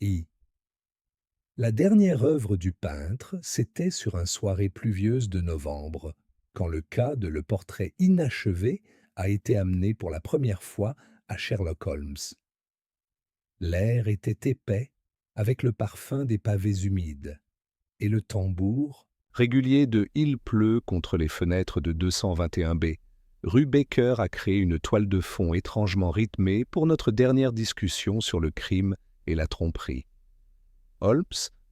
I. La dernière œuvre du peintre, c'était sur une soirée pluvieuse de novembre, quand le cas de le portrait inachevé a été amené pour la première fois à Sherlock Holmes. L'air était épais, avec le parfum des pavés humides, et le tambour, Régulier de Il pleut contre les fenêtres de 221B. Rue Baker a créé une toile de fond étrangement rythmée pour notre dernière discussion sur le crime et la tromperie. Holmes,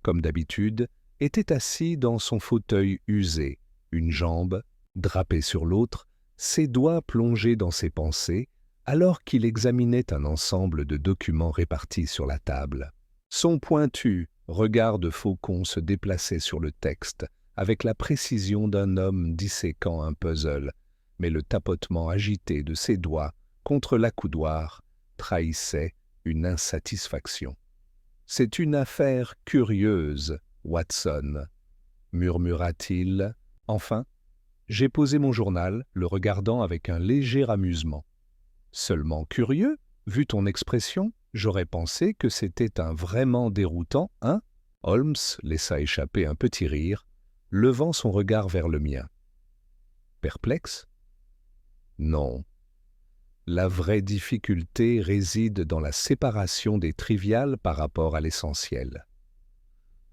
comme d'habitude, était assis dans son fauteuil usé, une jambe drapée sur l'autre, ses doigts plongés dans ses pensées, alors qu'il examinait un ensemble de documents répartis sur la table. Son pointu regard de faucon se déplaçait sur le texte, avec la précision d'un homme disséquant un puzzle, mais le tapotement agité de ses doigts contre l'accoudoir trahissait une insatisfaction. « C'est une affaire curieuse, Watson, murmura-t-il. Enfin, j'ai posé mon journal, le regardant avec un léger amusement. Seulement curieux, vu ton expression, j'aurais pensé que c'était un vraiment déroutant, hein? Holmes laissa échapper un petit rire, levant son regard vers le mien. Perplexe? Non. La vraie difficulté réside dans la séparation des triviales par rapport à l'essentiel.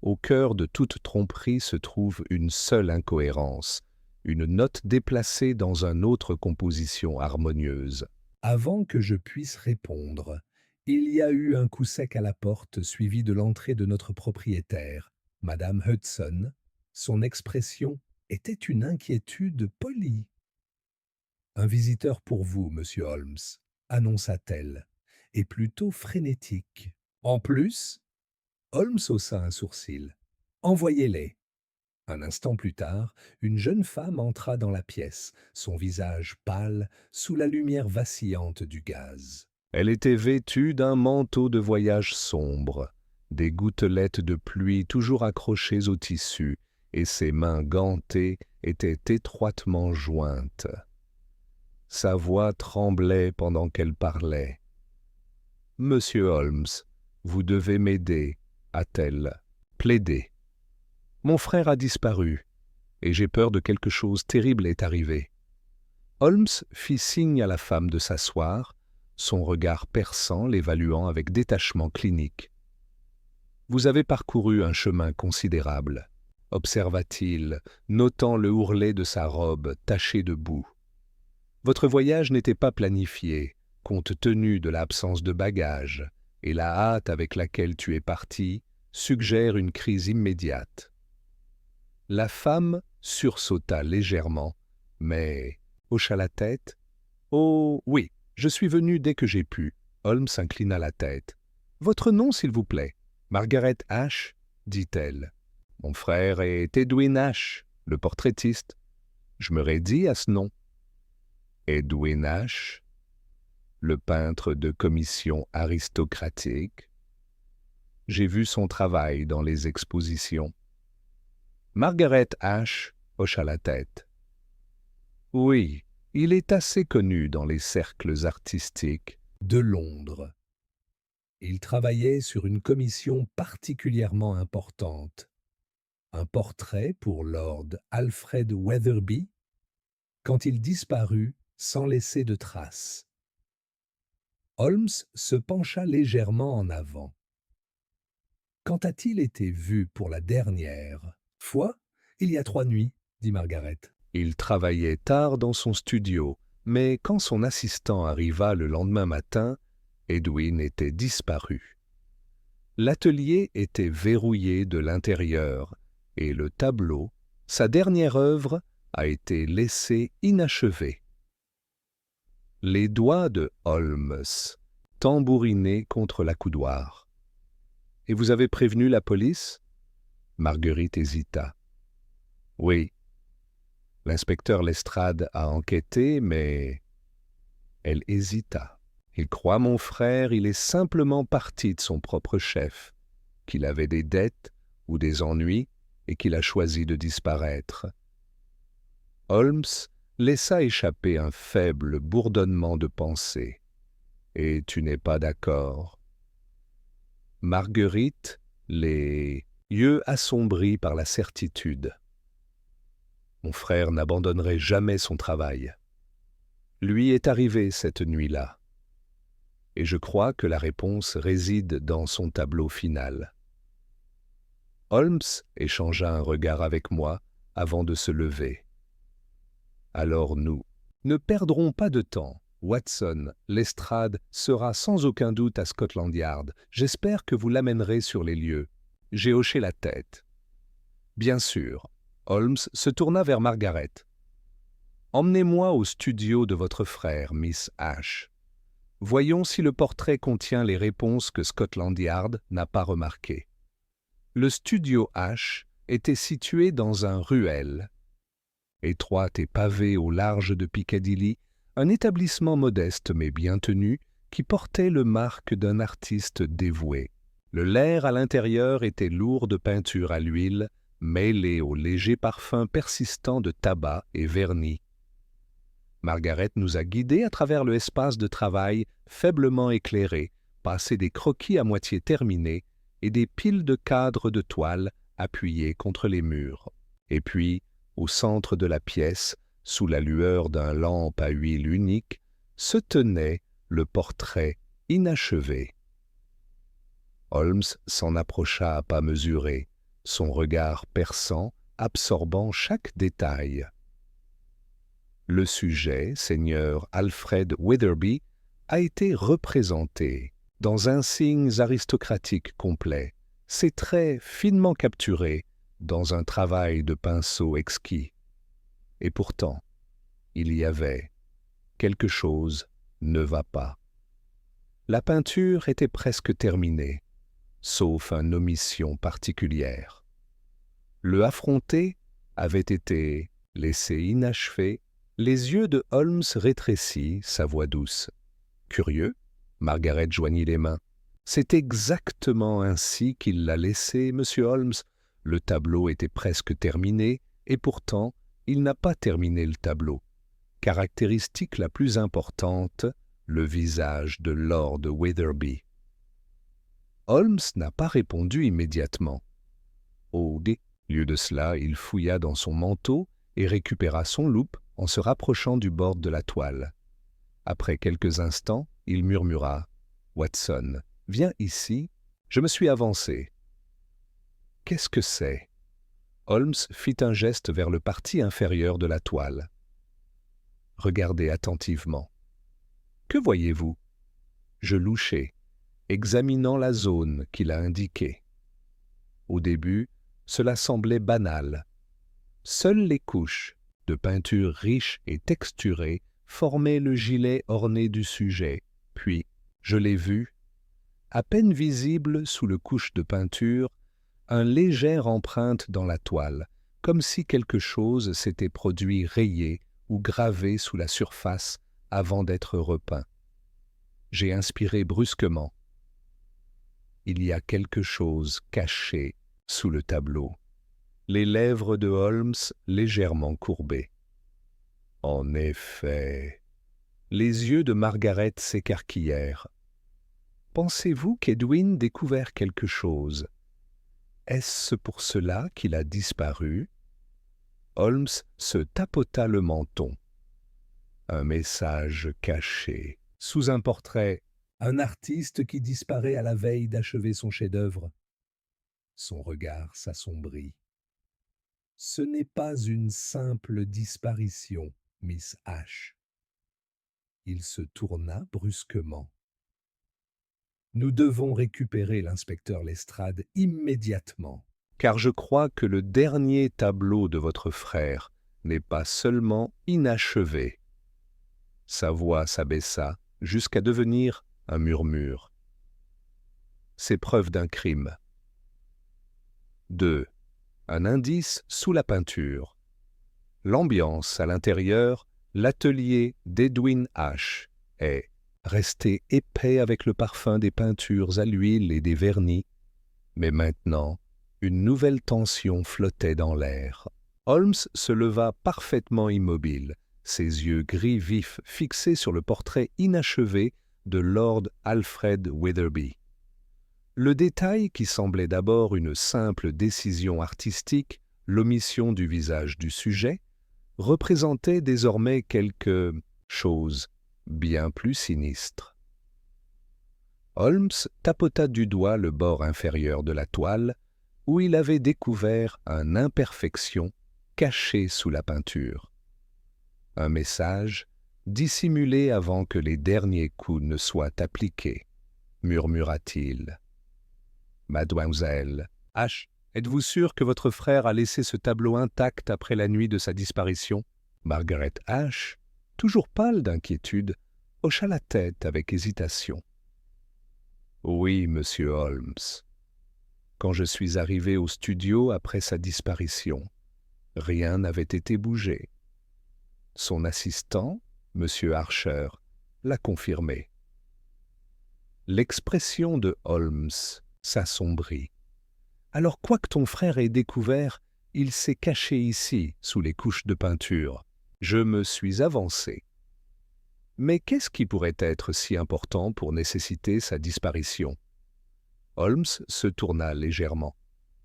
Au cœur de toute tromperie se trouve une seule incohérence, une note déplacée dans une autre composition harmonieuse. avant que je puisse répondre. Il y a eu un coup sec à la porte suivi de l'entrée de notre propriétaire, Madame Hudson. Son expression était une inquiétude polie. Un visiteur pour vous, monsieur Holmes, annonça-t-elle, et plutôt frénétique. En plus, Holmes haussa un sourcil. Envoyez-les. Un instant plus tard, une jeune femme entra dans la pièce, son visage pâle sous la lumière vacillante du gaz. Elle était vêtue d'un manteau de voyage sombre, des gouttelettes de pluie toujours accrochées au tissu, et ses mains gantées étaient étroitement jointes. Sa voix tremblait pendant qu'elle parlait. « Monsieur Holmes, vous devez m'aider, a-t-elle plaidé. Mon frère a disparu, et j'ai peur de quelque chose terrible est arrivé. » Holmes fit signe à la femme de s'asseoir, son regard perçant l'évaluant avec détachement clinique. « Vous avez parcouru un chemin considérable, » observa-t-il, notant le ourlet de sa robe tachée de boue. « Votre voyage n'était pas planifié, compte tenu de l'absence de bagages, et la hâte avec laquelle tu es parti suggère une crise immédiate. » La femme sursauta légèrement, mais hocha la tête. « Oh, oui, je suis venu dès que j'ai pu. » Holmes inclina la tête. « Votre nom, s'il vous plaît. »« Margaret Ashe, » dit-elle. « Mon frère est Edwin Ashe, le portraitiste. » Je me raidis à ce nom. « Edwin Ashe, le peintre de commission aristocratique. » J'ai vu son travail dans les expositions. Margaret Ashe hocha la tête. « Oui, il est assez connu dans les cercles artistiques. » De Londres. Il travaillait sur une commission particulièrement importante. Un portrait pour Lord Alfred Weatherby, quand il disparut sans laisser de traces. Holmes se pencha légèrement en avant. Quand a-t-il été vu pour la dernière fois? Il y a 3 nuits, dit Margaret. Il travaillait tard dans son studio, mais quand son assistant arriva le lendemain matin, Edwin était disparu. L'atelier était verrouillé de l'intérieur, et le tableau, sa dernière œuvre, a été laissé inachevé. Les doigts de Holmes tambourinaient contre l'accoudoir. « Et vous avez prévenu la police ?» Marguerite hésita. « Oui. L'inspecteur Lestrade a enquêté, mais... » Elle hésita. « Il croit mon frère, il est simplement parti de son propre chef, qu'il avait des dettes ou des ennuis et qu'il a choisi de disparaître. » Holmes laissa échapper un faible bourdonnement de pensée. « Et tu n'es pas d'accord ?» Marguerite, les yeux assombris par la certitude. Mon frère n'abandonnerait jamais son travail. Lui est arrivé cette nuit-là. Et je crois que la réponse réside dans son tableau final. Holmes échangea un regard avec moi avant de se lever. Alors nous ne perdrons pas de temps. Watson, Lestrade sera sans aucun doute à Scotland Yard. J'espère que vous l'amènerez sur les lieux. J'ai hoché la tête. Bien sûr. Holmes se tourna vers Margaret. Emmenez-moi au studio de votre frère, Miss Ash. Voyons si le portrait contient les réponses que Scotland Yard n'a pas remarquées. Le studio Ash était situé dans un ruelle, étroite et pavée au large de Piccadilly, un établissement modeste mais bien tenu qui portait le marque d'un artiste dévoué. Le lair à l'intérieur était lourd de peinture à l'huile, mêlée au léger parfum persistant de tabac et vernis. Margaret nous a guidés à travers le espace de travail faiblement éclairé, passé des croquis à moitié terminés et des piles de cadres de toile appuyés contre les murs. Et puis, au centre de la pièce, sous la lueur d'un lampe à huile unique, se tenait le portrait inachevé. Holmes s'en approcha à pas mesurés, son regard perçant, absorbant chaque détail. Le sujet, Seigneur Alfred Witherby, a été représenté dans insignes aristocratiques complets, ses traits finement capturés dans un travail de pinceau exquis. Et pourtant, il y avait quelque chose ne va pas. La peinture était presque terminée, sauf une omission particulière. Le affronté avait été laissé inachevé. Les yeux de Holmes rétrécis, sa voix douce. Curieux, Margaret joignit les mains. C'est exactement ainsi qu'il l'a laissé, monsieur Holmes. Le tableau était presque terminé, et pourtant, il n'a pas terminé le tableau. Caractéristique la plus importante, le visage de Lord Witherby. Holmes n'a pas répondu immédiatement. Au lieu de cela, il fouilla dans son manteau et récupéra son loupe en se rapprochant du bord de la toile. Après quelques instants, il murmura « Watson, viens ici, je me suis avancé. » « Qu'est-ce que c'est » Holmes fit un geste vers le parti inférieur de la toile. « Regardez attentivement. »« Que voyez-vous » Je louchai, examinant la zone qu'il a indiquée. Au début, cela semblait banal. Seules les couches de peinture riche et texturée formaient le gilet orné du sujet. Puis, je l'ai vu, à peine visible sous le couche de peinture, une légère empreinte dans la toile, comme si quelque chose s'était produit rayé ou gravé sous la surface avant d'être repeint. J'ai inspiré brusquement. Il y a quelque chose caché sous le tableau. Les lèvres de Holmes légèrement courbées. En effet, les yeux de Margaret s'écarquillèrent. Pensez-vous qu'Edwin découvert quelque chose? Est-ce pour cela qu'il a disparu? Holmes se tapota le menton. Un message caché, sous un portrait. Un artiste qui disparaît à la veille d'achever son chef-d'œuvre. Son regard s'assombrit. Ce n'est pas une simple disparition, Miss Ash. Il se tourna brusquement. Nous devons récupérer l'inspecteur Lestrade immédiatement. Car je crois que le dernier tableau de votre frère n'est pas seulement inachevé. Sa voix s'abaissa jusqu'à devenir un murmure. C'est preuve d'un crime. 2. Un indice sous la peinture. L'ambiance à l'intérieur, l'atelier d'Edwin Ash est resté épais avec le parfum des peintures à l'huile et des vernis. Mais maintenant, une nouvelle tension flottait dans l'air. Holmes se leva parfaitement immobile, ses yeux gris vifs fixés sur le portrait inachevé de Lord Alfred Witherby. Le détail qui semblait d'abord une simple décision artistique, l'omission du visage du sujet, représentait désormais quelque chose bien plus sinistre. Holmes tapota du doigt le bord inférieur de la toile, où il avait découvert une imperfection cachée sous la peinture. Un message dissimulé avant que les derniers coups ne soient appliqués, murmura-t-il. « Mademoiselle H, êtes-vous sûre que votre frère a laissé ce tableau intact après la nuit de sa disparition ?» Margaret H, toujours pâle d'inquiétude, hocha la tête avec hésitation. « Oui, monsieur Holmes. Quand je suis arrivé au studio après sa disparition, rien n'avait été bougé. Son assistant, monsieur Archer, l'a confirmé. » L'expression de Holmes s'assombrit. « Alors, quoi que ton frère ait découvert, il s'est caché ici, sous les couches de peinture. Je me suis avancé. Mais qu'est-ce qui pourrait être si important pour nécessiter sa disparition ?» Holmes se tourna légèrement.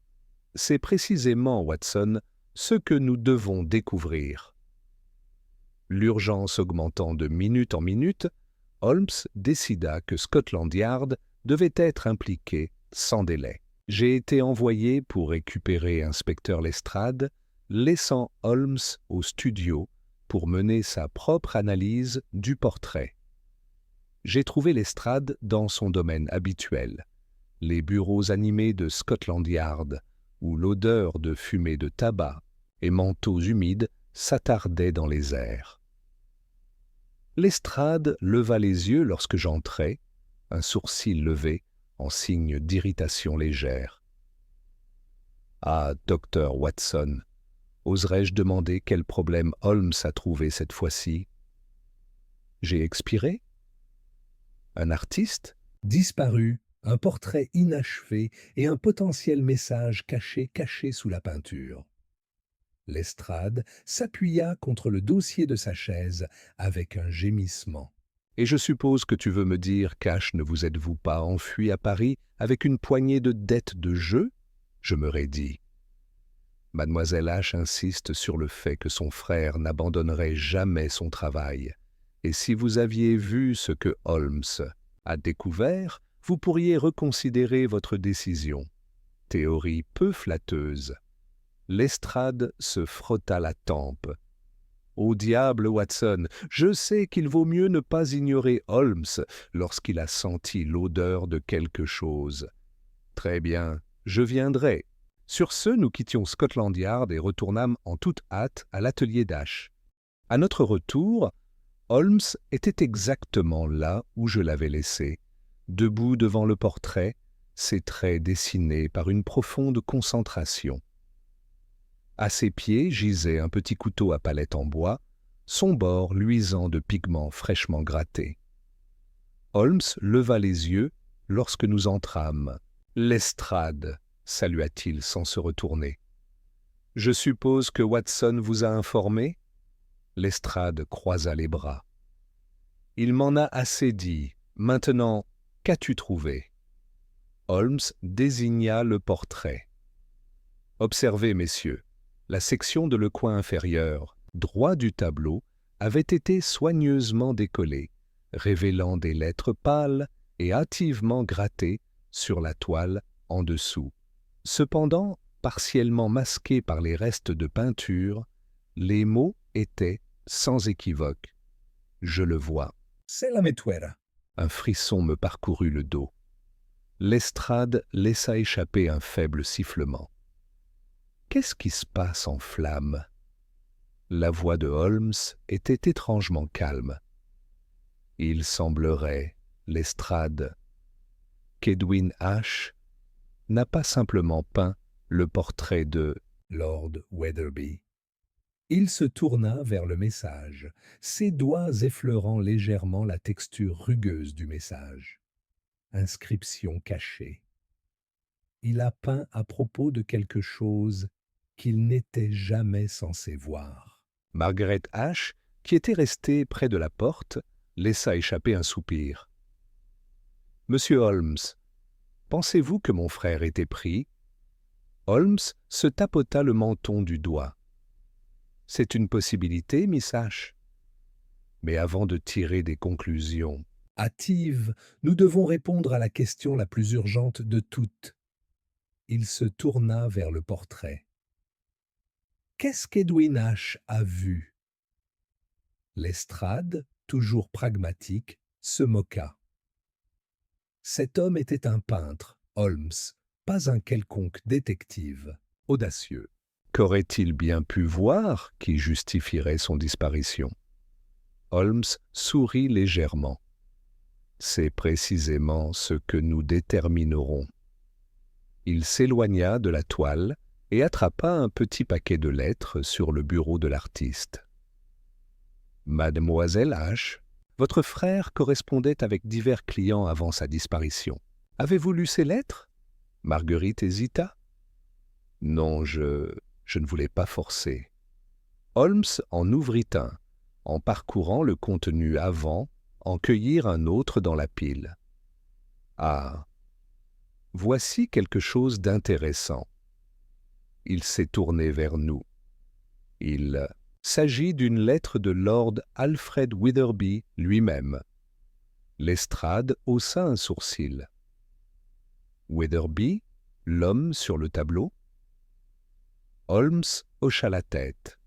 « C'est précisément, Watson, ce que nous devons découvrir. » L'urgence augmentant de minute en minute, Holmes décida que Scotland Yard devait être impliqué sans délai. J'ai été envoyé pour récupérer inspecteur Lestrade, laissant Holmes au studio pour mener sa propre analyse du portrait. J'ai trouvé Lestrade dans son domaine habituel, les bureaux animés de Scotland Yard, où l'odeur de fumée de tabac et manteaux humides s'attardait dans les airs. Lestrade leva les yeux lorsque j'entrai, un sourcil levé en signe d'irritation légère. « Ah, docteur Watson, oserais-je demander quel problème Holmes a trouvé cette fois-ci ? J'ai expiré ? Un artiste ? Disparu, un portrait inachevé et un potentiel message caché sous la peinture. Lestrade s'appuya contre le dossier de sa chaise avec un gémissement. « Et je suppose que tu veux me dire qu'H ne vous êtes-vous pas enfui à Paris avec une poignée de dettes de jeu ?» Je me raidis. Mademoiselle H insiste sur le fait que son frère n'abandonnerait jamais son travail. Et si vous aviez vu ce que Holmes a découvert, vous pourriez reconsidérer votre décision. Théorie peu flatteuse. Lestrade se frotta la tempe. « Au diable, Watson, je sais qu'il vaut mieux ne pas ignorer Holmes lorsqu'il a senti l'odeur de quelque chose. Très bien, je viendrai. » Sur ce, nous quittions Scotland Yard et retournâmes en toute hâte à l'atelier d'H. À notre retour, Holmes était exactement là où je l'avais laissé, debout devant le portrait, ses traits dessinés par une profonde concentration. À ses pieds gisait un petit couteau à palette en bois, son bord luisant de pigments fraîchement grattés. Holmes leva les yeux lorsque nous entrâmes. « Lestrade !» salua-t-il sans se retourner. « Je suppose que Watson vous a informé ?» Lestrade croisa les bras. « Il m'en a assez dit. Maintenant, qu'as-tu trouvé ?» Holmes désigna le portrait. « Observez, messieurs. La section de le coin inférieur, droit du tableau, avait été soigneusement décollée, révélant des lettres pâles et hâtivement grattées sur la toile en dessous. Cependant, partiellement masqués par les restes de peinture, les mots étaient sans équivoque. Je le vois. C'est la metuera. Un frisson me parcourut le dos. Lestrade laissa échapper un faible sifflement. Qu'est-ce qui se passe en flammes ? La voix de Holmes était étrangement calme. Il semblerait, Lestrade, qu'Edwin H n'a pas simplement peint le portrait de Lord Weatherby. Il se tourna vers le message, ses doigts effleurant légèrement la texture rugueuse du message. Inscription cachée. Il a peint à propos de quelque chose qu'il n'était jamais censé voir. Margaret H, qui était restée près de la porte, laissa échapper un soupir. « Monsieur Holmes, Pensez-vous que mon frère était pris? Holmes se tapota le menton du doigt. C'est une possibilité, Miss H. Mais avant de tirer des conclusions, Hâtive, nous devons répondre à la question la plus urgente de toutes. Il se tourna vers le portrait. Qu'est-ce qu'Edwin H. a vu? Lestrade, toujours pragmatique, se moqua. Cet homme était un peintre, Holmes, pas un quelconque détective. Audacieux. qu'aurait-il bien pu voir qui justifierait son disparition? Holmes sourit légèrement. C'est précisément ce que nous déterminerons. Il s'éloigna de la toile et attrapa un petit paquet de lettres sur le bureau de l'artiste. Mademoiselle H., votre frère correspondait avec divers clients avant sa disparition. Avez-vous lu ces lettres? Marguerite hésita. Non, je ne voulais pas forcer. Holmes en ouvrit un, en parcourant le contenu avant, en cueillir un autre dans la pile. Ah, voici quelque chose d'intéressant. Il s'est tourné vers nous. Il s'agit d'une lettre de Lord Alfred Witherby lui-même. Lestrade haussa un sourcil. Witherby, l'homme sur le tableau? Holmes hocha la tête.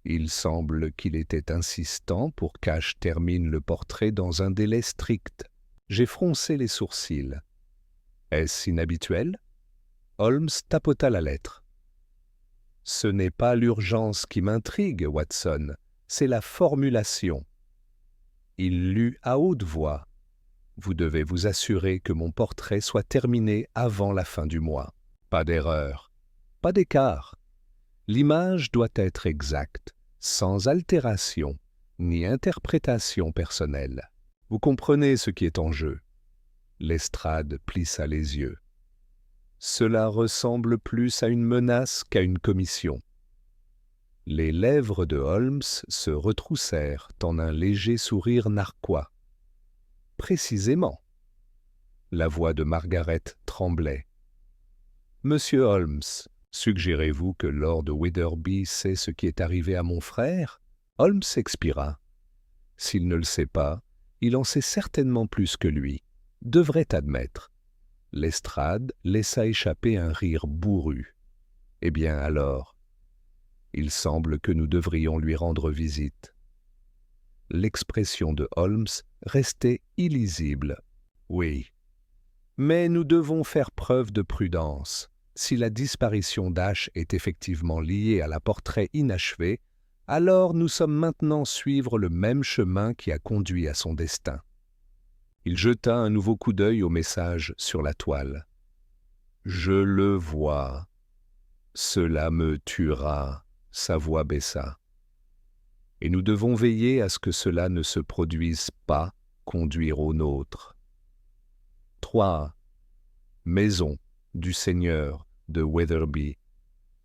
Il semble qu'il était insistant pour qu'H termine le portrait dans un délai strict. J'ai froncé les sourcils. Est-ce inhabituel? Holmes tapota la lettre. Ce n'est pas l'urgence qui m'intrigue, Watson, c'est la formulation. Il lut à haute voix. Vous devez vous assurer que mon portrait soit terminé avant la fin du mois. Pas d'erreur, pas d'écart. L'image doit être exacte, sans altération, ni interprétation personnelle. Vous comprenez ce qui est en jeu. Lestrade plissa les yeux. Cela ressemble plus à une menace qu'à une commission. Les lèvres de Holmes se retroussèrent en un léger sourire narquois. Précisément. La voix de Margaret tremblait. Monsieur Holmes, suggérez-vous que Lord Witherby sait ce qui est arrivé à mon frère? Holmes expira. S'il ne le sait pas, il en sait certainement plus que lui. Devrait admettre. Lestrade laissa échapper un rire bourru. Eh bien alors, il semble que nous devrions lui rendre visite. L'expression de Holmes restait illisible. Oui. Mais nous devons faire preuve de prudence. Si la disparition d'H est effectivement liée à la portrait inachevé, alors nous sommes maintenant suivre le même chemin qui a conduit à son destin. Il jeta un nouveau coup d'œil au message sur la toile. « Je le vois. Cela me tuera. » Sa voix baissa. « Et nous devons veiller à ce que cela ne se produise pas, conduire au nôtre. » 3. Maison du seigneur de Witherby.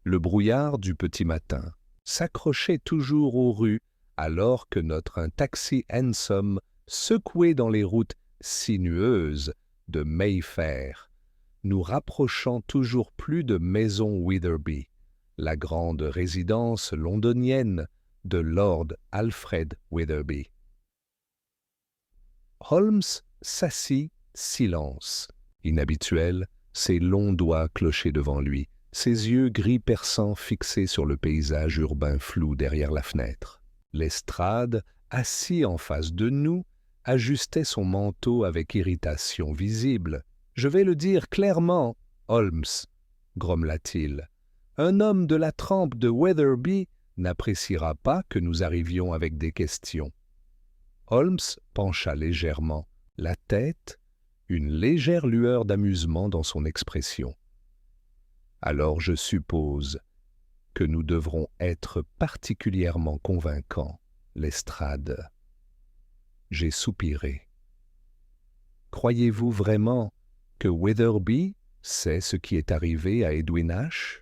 Le brouillard du petit matin s'accrochait toujours aux rues alors que un taxi hansom secoué dans les routes sinueuses de Mayfair, nous rapprochant toujours plus de Maison Witherby, la grande résidence londonienne de Lord Alfred Witherby. Holmes s'assit, silence. Inhabituel, ses longs doigts clochaient devant lui, ses yeux gris perçants fixés sur le paysage urbain flou derrière la fenêtre. Lestrade, assis en face de nous, ajustait son manteau avec irritation visible. « Je vais le dire clairement, Holmes, » grommela-t-il. « Un homme de la trempe de Witherby n'appréciera pas que nous arrivions avec des questions. » Holmes pencha légèrement la tête, une légère lueur d'amusement dans son expression. « Alors je suppose que nous devrons être particulièrement convaincants, Lestrade. » J'ai soupiré. « Croyez-vous vraiment que Witherby sait ce qui est arrivé à Edwin H. »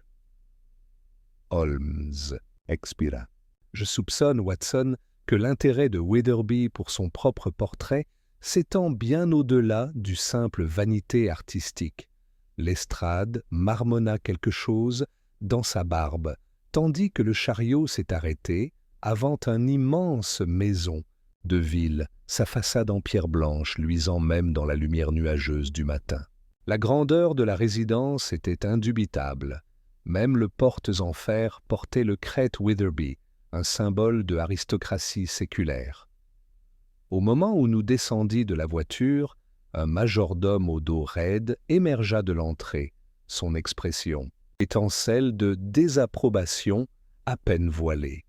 Holmes expira. « Je soupçonne, Watson, que l'intérêt de Witherby pour son propre portrait s'étend bien au-delà du simple vanité artistique. Lestrade marmonna quelque chose dans sa barbe, tandis que le chariot s'est arrêté avant une immense maison de ville, sa façade en pierre blanche luisant même dans la lumière nuageuse du matin. La grandeur de la résidence était indubitable. Même le portes en fer portait le crête Witherby, un symbole de aristocratie séculaire. Au moment où nous descendîmes de la voiture, un majordome au dos raide émergea de l'entrée, son expression étant celle de désapprobation à peine voilée.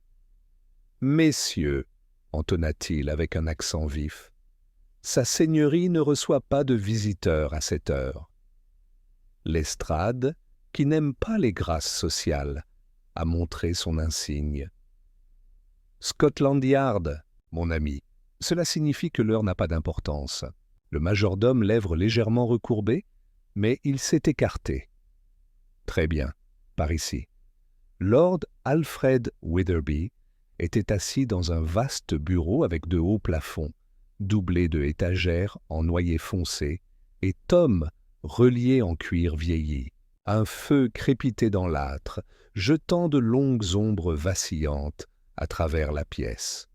« Messieurs, » entonna-t-il avec un accent vif, « Sa Seigneurie ne reçoit pas de visiteurs à cette heure. » Lestrade, qui n'aime pas les grâces sociales, a montré son insigne. « Scotland Yard, mon ami, cela signifie que l'heure n'a pas d'importance. » Le majordome, lèvres légèrement recourbées, mais il s'est écarté. « Très bien, par ici. » Lord Alfred Witherby était assis dans un vaste bureau avec de hauts plafonds, doublés de étagères en noyer foncé, et Tom, relié en cuir vieilli. Un feu crépitait dans l'âtre, jetant de longues ombres vacillantes à travers la pièce.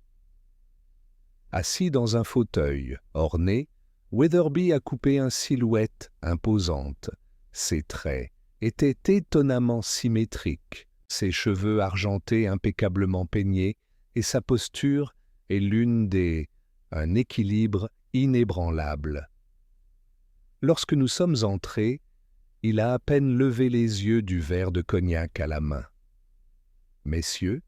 Assis dans un fauteuil orné, Witherby a coupé une silhouette imposante. Ses traits étaient étonnamment symétriques, ses cheveux argentés impeccablement peignés, et sa posture est un équilibre inébranlable. Lorsque nous sommes entrés, il a à peine levé les yeux du verre de cognac à la main. « Messieurs, »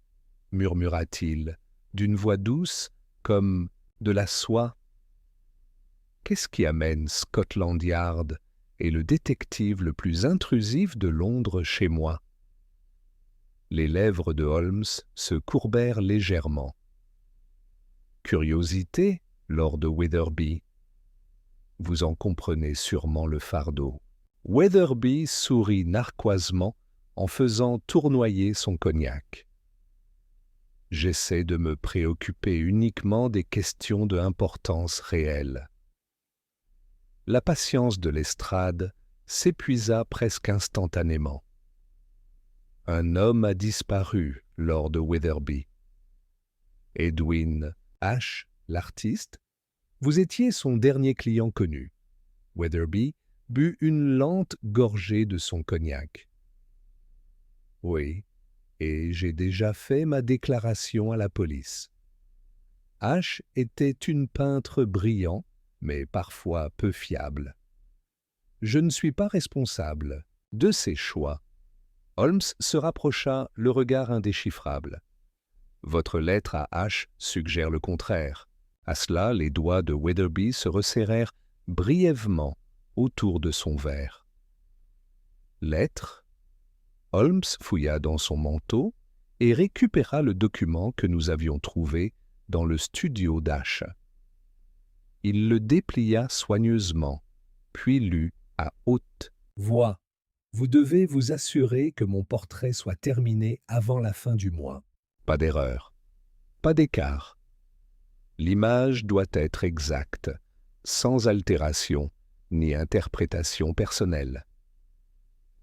murmura-t-il, d'une voix douce comme de la soie, « qu'est-ce qui amène Scotland Yard et le détective le plus intrusif de Londres chez moi ?» Les lèvres de Holmes se courbèrent légèrement. « Curiosité, Lord Witherby. Vous en comprenez sûrement le fardeau. » Witherby sourit narquoisement en faisant tournoyer son cognac. « J'essaie de me préoccuper uniquement des questions de importance réelle. » La patience de Lestrade s'épuisa presque instantanément. « Un homme a disparu, Lord Witherby. »« Edwin H., l'artiste ? Vous étiez son dernier client connu. » Witherby but une lente gorgée de son cognac. « Oui, et j'ai déjà fait ma déclaration à la police. H était une peintre brillant, mais parfois peu fiable. Je ne suis pas responsable de ses choix. » Holmes se rapprocha, le regard indéchiffrable. « Votre lettre à H suggère le contraire. » À cela, les doigts de Witherby se resserrèrent brièvement autour de son verre. « Lettre ?» Holmes fouilla dans son manteau et récupéra le document que nous avions trouvé dans le studio d'H. Il le déplia soigneusement, puis lut à haute voix. Vous devez vous assurer que mon portrait soit terminé avant la fin du mois. Pas d'erreur, pas d'écart. L'image doit être exacte, sans altération ni interprétation personnelle.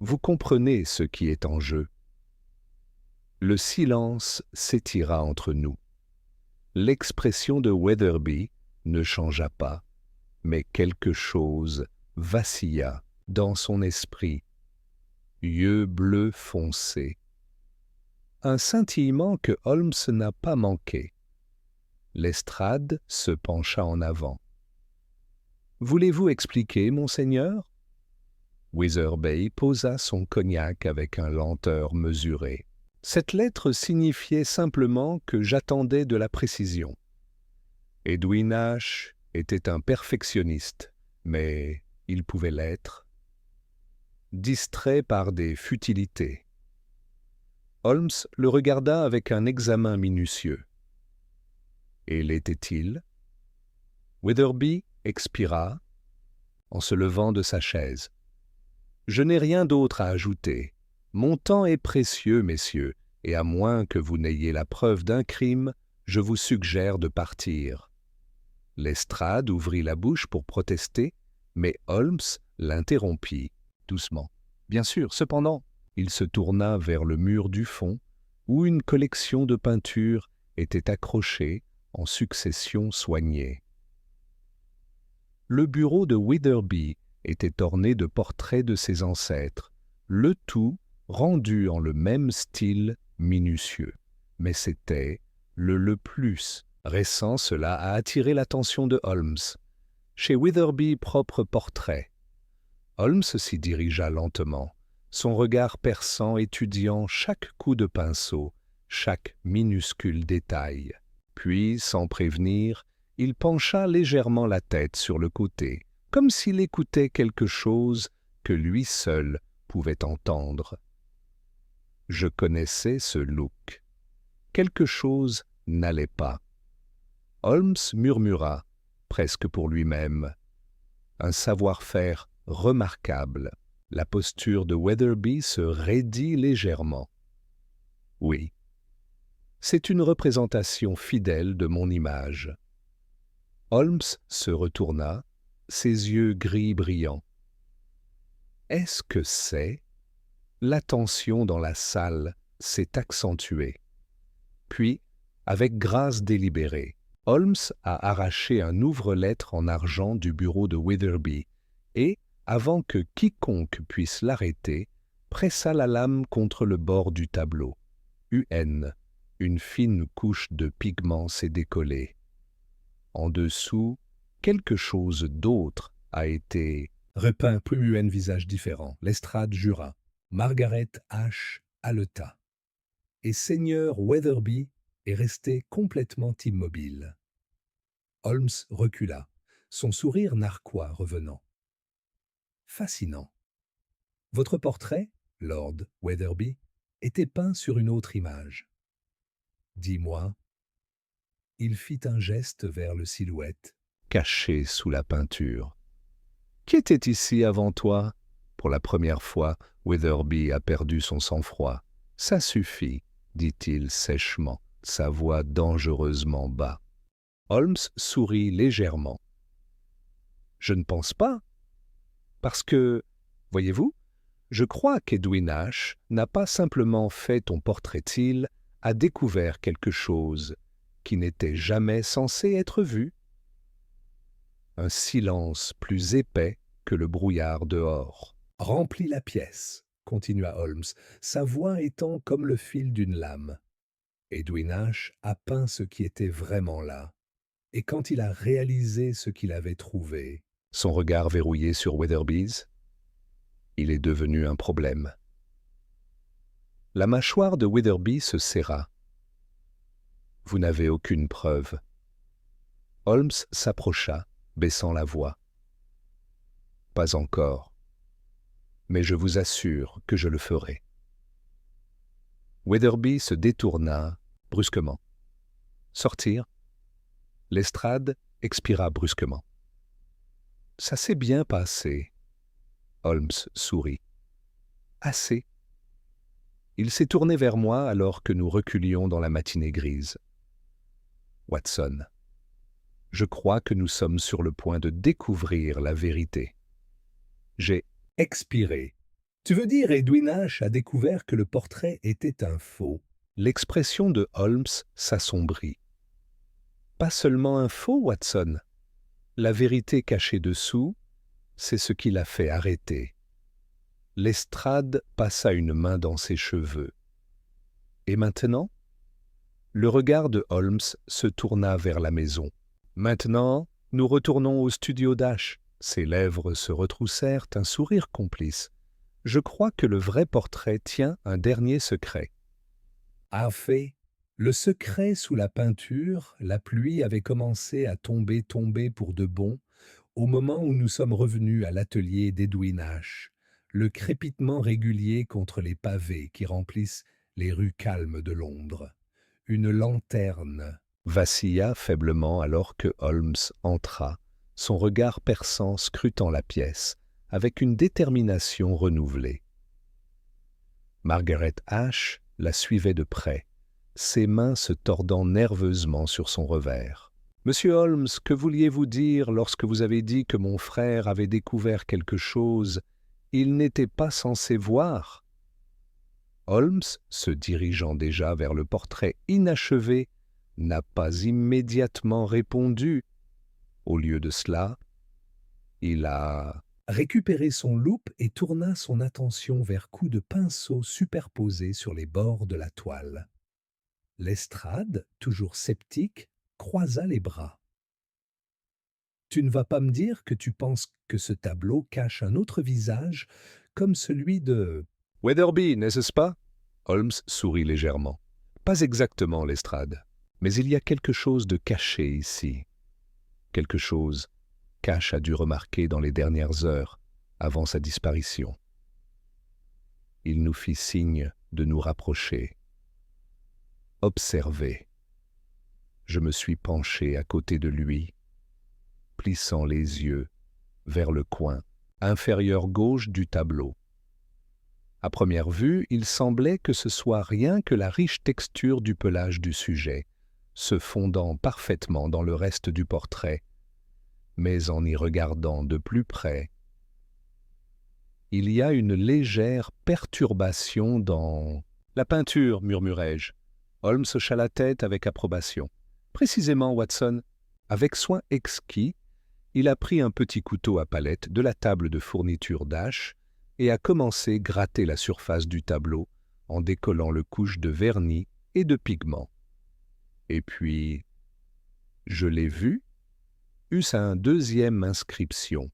Vous comprenez ce qui est en jeu. Le silence s'étira entre nous. L'expression de Witherby ne changea pas, mais quelque chose vacilla dans son esprit. Yeux bleus foncés. Un scintillement que Holmes n'a pas manqué. Lestrade se pencha en avant. « Voulez-vous expliquer, monseigneur ?» Witherby posa son cognac avec une lenteur mesurée. « Cette lettre signifiait simplement que j'attendais de la précision. Edwin H. était un perfectionniste, mais il pouvait l'être. Distrait par des futilités. » Holmes le regarda avec un examen minutieux. « Et l'était-il » Witherby expira en se levant de sa chaise. « Je n'ai rien d'autre à ajouter. Mon temps est précieux, messieurs, et à moins que vous n'ayez la preuve d'un crime, je vous suggère de partir. » Lestrade ouvrit la bouche pour protester, mais Holmes l'interrompit doucement. Bien sûr, cependant, il se tourna vers le mur du fond, où une collection de peintures était accrochée en succession soignée. Le bureau de Witherby était orné de portraits de ses ancêtres, le tout rendu en le même style minutieux. Mais c'était le plus récent, cela a attiré l'attention de Holmes. Chez Witherby, propre portrait. Holmes s'y dirigea lentement, son regard perçant étudiant chaque coup de pinceau, chaque minuscule détail. Puis, sans prévenir, il pencha légèrement la tête sur le côté, comme s'il écoutait quelque chose que lui seul pouvait entendre. Je connaissais ce look. Quelque chose n'allait pas. Holmes murmura, presque pour lui-même. Un savoir-faire remarquable. La posture de Witherby se raidit légèrement. Oui, c'est une représentation fidèle de mon image. Holmes se retourna, ses yeux gris brillants. Est-ce que c'est? La tension dans la salle s'est accentuée. Puis, avec grâce délibérée, Holmes a arraché un ouvre-lettres en argent du bureau de Witherby et, avant que quiconque puisse l'arrêter, pressa la lame contre le bord du tableau. UN, une fine couche de pigment s'est décollée. En dessous, quelque chose d'autre a été repeint, puis un visage différent. Lestrade jura. Margaret H. haleta. Et Seigneur Witherby est resté complètement immobile. Holmes recula, son sourire narquois revenant. Fascinant. Votre portrait, Lord Witherby, était peint sur une autre image. Dis-moi. Il fit un geste vers le silhouette. Caché sous la peinture. Qui était ici avant toi? Pour la première fois, Witherby a perdu son sang-froid. Ça suffit, dit-il sèchement, sa voix dangereusement bas. Holmes sourit légèrement. Je ne pense pas. Parce que, voyez-vous, je crois qu'Edwin H. n'a pas simplement fait ton portrait-il, a découvert quelque chose qui n'était jamais censé être vu. Un silence plus épais que le brouillard dehors. Remplit la pièce, continua Holmes, sa voix étant comme le fil d'une lame. Edwin H. a peint ce qui était vraiment là. Et quand il a réalisé ce qu'il avait trouvé... Son regard verrouillé sur Witherby's, il est devenu un problème. La mâchoire de Witherby se serra. Vous n'avez aucune preuve. Holmes s'approcha, baissant la voix. Pas encore. Mais je vous assure que je le ferai. Witherby se détourna brusquement. Sortir. Lestrade expira brusquement. Ça s'est bien passé. Holmes sourit. Assez. Il s'est tourné vers moi alors que nous reculions dans la matinée grise. Watson, je crois que nous sommes sur le point de découvrir la vérité. J'ai expiré. Tu veux dire Edwin H. a découvert que le portrait était un faux? L'expression de Holmes s'assombrit. Pas seulement un faux, Watson. La vérité cachée dessous, c'est ce qui l'a fait arrêter. Lestrade passa une main dans ses cheveux. Et maintenant? Le regard de Holmes se tourna vers la maison. Maintenant, nous retournons au studio d'H. Ses lèvres se retroussèrent, un sourire complice. Je crois que le vrai portrait tient un dernier secret. En fait, le secret sous la peinture, la pluie avait commencé à tomber pour de bon, au moment où nous sommes revenus à l'atelier d'Edwin H., le crépitement régulier contre les pavés qui remplissent les rues calmes de Londres. Une lanterne vacilla faiblement alors que Holmes entra, son regard perçant scrutant la pièce, avec une détermination renouvelée. Margaret H. la suivait de près, ses mains se tordant nerveusement sur son revers. Monsieur Holmes, que vouliez-vous dire lorsque vous avez dit que mon frère avait découvert quelque chose il n'était pas censé voir? Holmes, se dirigeant déjà vers le portrait inachevé, n'a pas immédiatement répondu. Au lieu de cela, il a Récupéré son loupe et tourna son attention vers coups de pinceau superposés sur les bords de la toile. Lestrade, toujours sceptique, croisa les bras. Tu ne vas pas me dire que tu penses que ce tableau cache un autre visage, comme celui de... Weatherby, n'est-ce pas? Holmes sourit légèrement. Pas exactement, Lestrade, mais il y a quelque chose de caché ici. Quelque chose qu'Ash a dû remarquer dans les dernières heures avant sa disparition. Il nous fit signe de nous rapprocher. Observez. Je me suis penché à côté de lui, plissant les yeux vers le coin inférieur gauche du tableau. À première vue, il semblait que ce soit rien que la riche texture du pelage du sujet, se fondant parfaitement dans le reste du portrait, mais en y regardant de plus près, il y a une légère perturbation dans... La peinture, murmurai-je. Holmes hocha la tête avec approbation. Précisément, Watson. Avec soin exquis, il a pris un petit couteau à palette de la table de fourniture d'Ash et a commencé gratter la surface du tableau en décollant le couche de vernis et de pigments. Et puis, je l'ai vu, eut un deuxième inscription.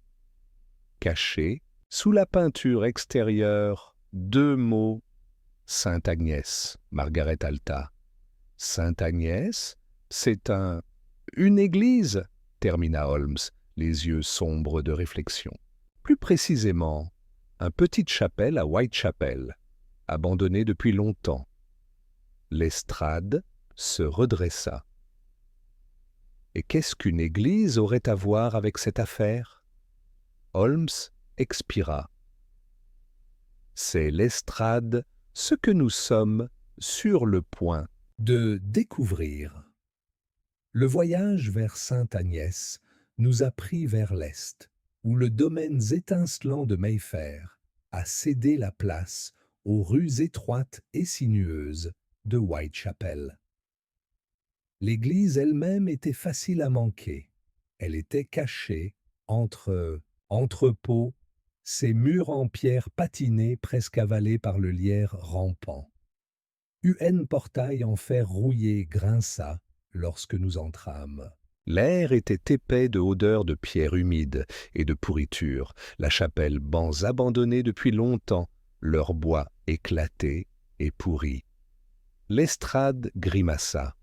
Caché, sous la peinture extérieure, 2 mots « Sainte Agnès », Margaret Alta. « Sainte Agnès, c'est une église », termina Holmes, les yeux sombres de réflexion. Plus précisément, une petite chapelle à Whitechapel, abandonnée depuis longtemps. Lestrade se redressa. Et qu'est-ce qu'une église aurait à voir avec cette affaire? Holmes expira. C'est Lestrade ce que nous sommes sur le point de découvrir. Le voyage vers Sainte-Agnès nous a pris vers l'est, où le domaine étincelant de Mayfair a cédé la place aux rues étroites et sinueuses de Whitechapel. L'église elle-même était facile à manquer. Elle était cachée entre entrepôts, ses murs en pierre patinés presque avalés par le lierre rampant. Un portail en fer rouillé grinça lorsque nous entrâmes. L'air était épais de odeurs de pierre humide et de pourriture, la chapelle bancs abandonnés depuis longtemps, leur bois éclaté et pourri. Lestrade grimaça.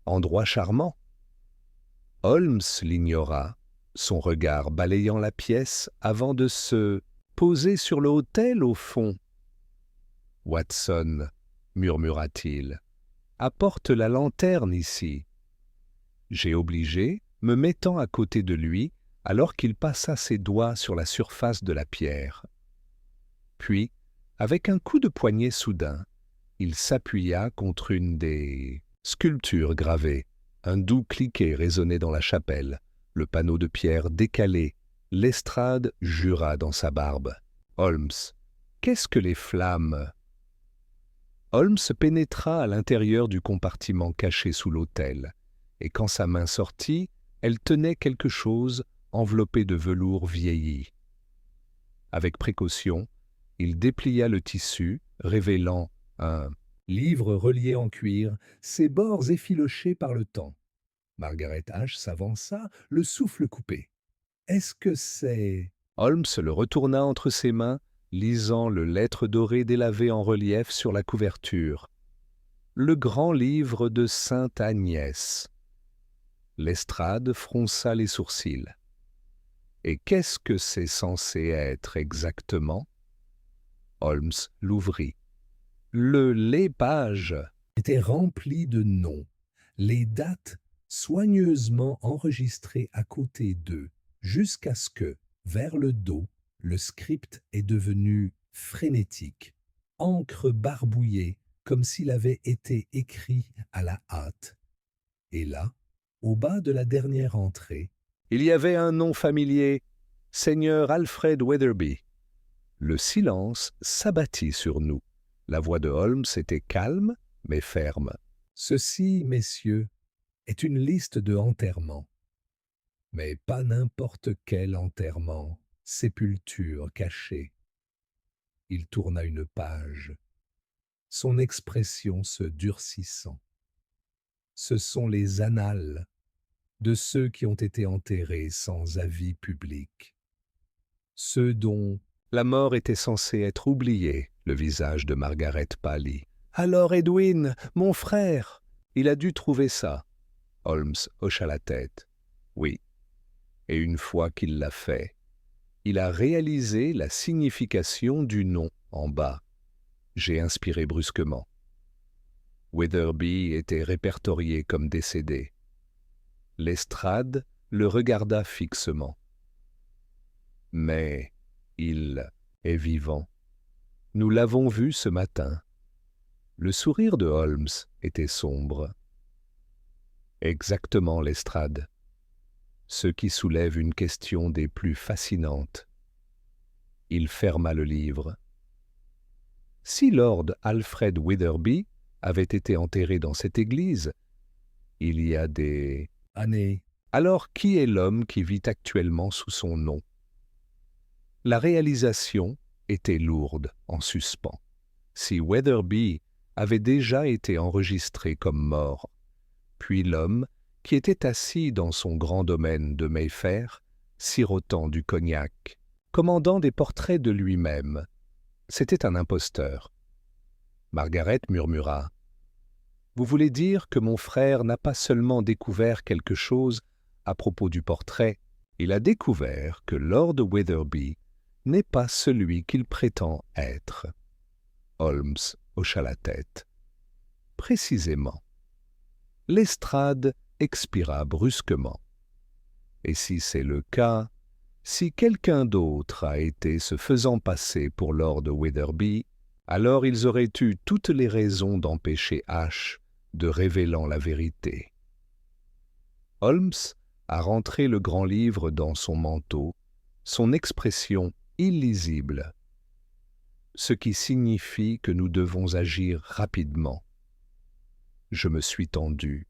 Endroit charmant. Holmes l'ignora, son regard balayant la pièce avant de se poser sur le autel au fond. Watson, murmura-t-il, apporte la lanterne ici. J'ai obligé, me mettant à côté de lui, alors qu'il passa ses doigts sur la surface de la pierre. Puis, avec un coup de poignet soudain, il s'appuya contre une des sculptures gravées. Un doux cliquet résonnait dans la chapelle, le panneau de pierre décalé. Lestrade jura dans sa barbe. Holmes, qu'est-ce que les flammes? Holmes pénétra à l'intérieur du compartiment caché sous l'autel, et quand sa main sortit, elle tenait quelque chose enveloppé de velours vieilli. Avec précaution, il déplia le tissu, révélant un livre relié en cuir, ses bords effilochés par le temps. Margaret H. s'avança, le souffle coupé. Est-ce que c'est... Holmes le retourna entre ses mains, lisant le lettre dorée délavée en relief sur la couverture. Le grand livre de Sainte Agnès. Lestrade fronça les sourcils. Et qu'est-ce que c'est censé être exactement? Holmes l'ouvrit. Le lépage était rempli de noms, les dates soigneusement enregistrées à côté d'eux, jusqu'à ce que, vers le dos, le script est devenu frénétique, encre barbouillée, comme s'il avait été écrit à la hâte. Et là, Au bas de la dernière entrée, il y avait un nom familier, Seigneur Alfred Weatherby. Le silence s'abattit sur nous. La voix de Holmes était calme, mais ferme. ceci, messieurs, est une liste de enterrements. Mais pas n'importe quel enterrement, sépulture cachée. Il tourna une page, son expression se durcissant. Ce sont les annales de ceux qui ont été enterrés sans avis public. Ceux dont La mort était censée être oubliée, le visage de Margaret pâlit. Alors Edwin, mon frère, il a dû trouver ça. Holmes hocha la tête. Oui. Et une fois qu'il l'a fait, il a réalisé la signification du nom en bas. J'ai inspiré brusquement. Weatherby était répertorié comme décédé. Lestrade le regarda fixement. Mais il est vivant. Nous l'avons vu ce matin. Le sourire de Holmes était sombre. Exactement, Lestrade. Ce qui soulève une question des plus fascinantes. Il ferma le livre. Si Lord Alfred Weatherby avait été enterré dans cette église, il y a des années, alors qui est l'homme qui vit actuellement sous son nom? La réalisation était lourde, en suspens. Si Weatherby avait déjà été enregistré comme mort, puis l'homme qui était assis dans son grand domaine de Mayfair, sirotant du cognac, commandant des portraits de lui-même, c'était un imposteur. Margaret murmura « Vous voulez dire que mon frère n'a pas seulement découvert quelque chose à propos du portrait, il a découvert que Lord Weatherby n'est pas celui qu'il prétend être. » Holmes hocha la tête. Précisément. Lestrade expira brusquement. Et si c'est le cas, si quelqu'un d'autre a été se faisant passer pour Lord Weatherby, alors ils auraient eu toutes les raisons d'empêcher H de révélant la vérité. Holmes a rentré le grand livre dans son manteau, son expression illisible, ce qui signifie que nous devons agir rapidement. Je me suis tendu.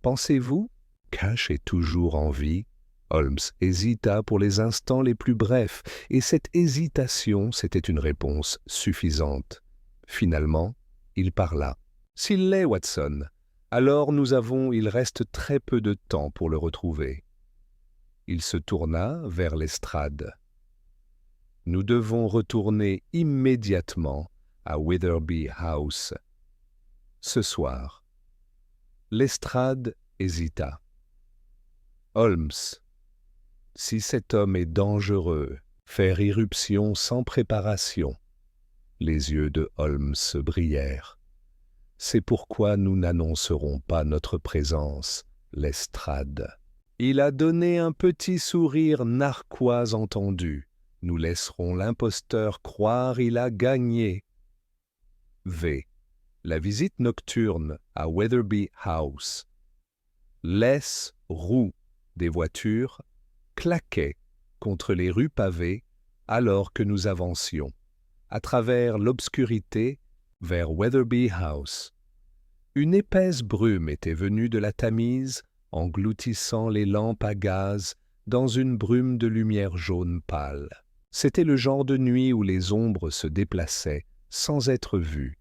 Pensez-vous qu'H est toujours en vie? Holmes hésita pour les instants les plus brefs, et cette hésitation, c'était une réponse suffisante. Finalement, il parla. « S'il l'est, Watson, alors il reste très peu de temps pour le retrouver. » Il se tourna vers Lestrade. « Nous devons retourner immédiatement à Weatherby House. Ce soir. » Lestrade hésita. « Holmes, si cet homme est dangereux, faire irruption sans préparation. » Les yeux de Holmes brillèrent. « C'est pourquoi nous n'annoncerons pas notre présence, Lestrade. » Il a donné un petit sourire narquois entendu. Nous laisserons l'imposteur croire il a gagné. V. La visite nocturne à Weatherby House. Laisse roues des voitures claquaient contre les rues pavées alors que nous avancions, à travers l'obscurité, vers Weatherby House. Une épaisse brume était venue de la Tamise, engloutissant les lampes à gaz dans une brume de lumière jaune pâle. C'était le genre de nuit où les ombres se déplaçaient sans être vues,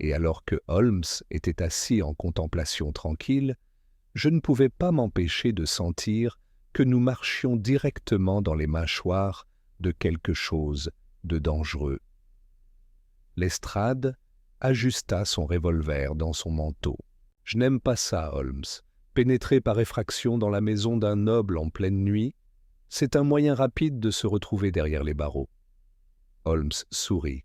et alors que Holmes était assis en contemplation tranquille, je ne pouvais pas m'empêcher de sentir que nous marchions directement dans les mâchoires de quelque chose de dangereux. Lestrade ajusta son revolver dans son manteau. « Je n'aime pas ça, Holmes. Pénétrer par effraction dans la maison d'un noble en pleine nuit, c'est un moyen rapide de se retrouver derrière les barreaux. » Holmes sourit.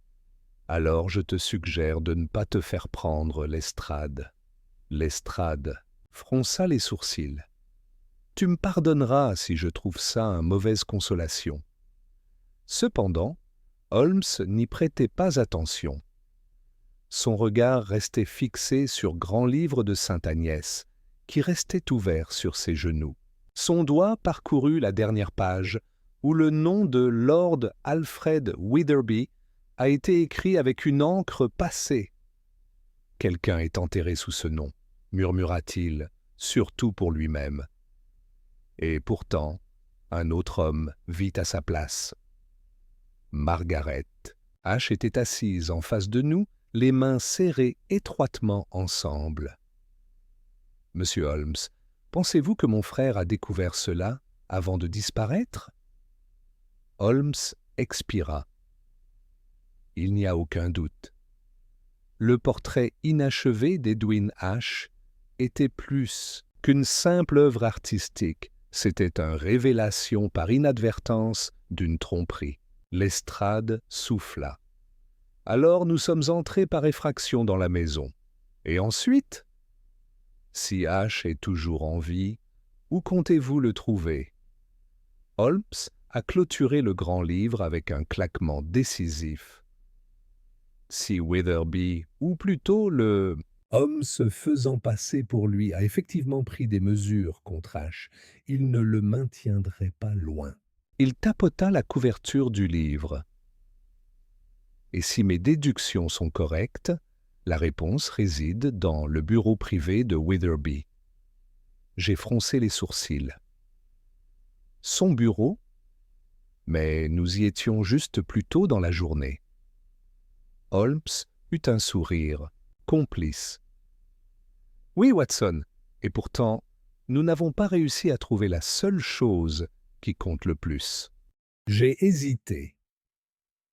« Alors je te suggère de ne pas te faire prendre, Lestrade. » Lestrade fronça les sourcils. « Tu me pardonneras si je trouve ça une mauvaise consolation. » Cependant, Holmes n'y prêtait pas attention. Son regard restait fixé sur grand livre de Sainte Agnès, qui restait ouvert sur ses genoux. Son doigt parcourut la dernière page, où le nom de Lord Alfred Witherby a été écrit avec une encre passée. « Quelqu'un est enterré sous ce nom, » murmura-t-il, surtout pour lui-même. Et pourtant, un autre homme vit à sa place. Margaret H. était assise en face de nous, les mains serrées étroitement ensemble. « Monsieur Holmes, pensez-vous que mon frère a découvert cela avant de disparaître ?» Holmes expira. Il n'y a aucun doute. Le portrait inachevé d'Edwin H. était plus qu'une simple œuvre artistique, c'était une révélation par inadvertance d'une tromperie. Lestrade souffla. « Alors nous sommes entrés par effraction dans la maison. Et ensuite ? Si H. est toujours en vie, où comptez-vous le trouver ?» Holmes a clôturé le grand livre avec un claquement décisif. Si Witherby, ou plutôt le... Holmes, se faisant passer pour lui, a effectivement pris des mesures contre H. Il ne le maintiendrait pas loin. Il tapota la couverture du livre. Et si mes déductions sont correctes, la réponse réside dans le bureau privé de Witherby. J'ai froncé les sourcils. Son bureau? Mais nous y étions juste plus tôt dans la journée. Holmes eut un sourire, complice. Oui, Watson, et pourtant, nous n'avons pas réussi à trouver la seule chose qui compte le plus. J'ai hésité.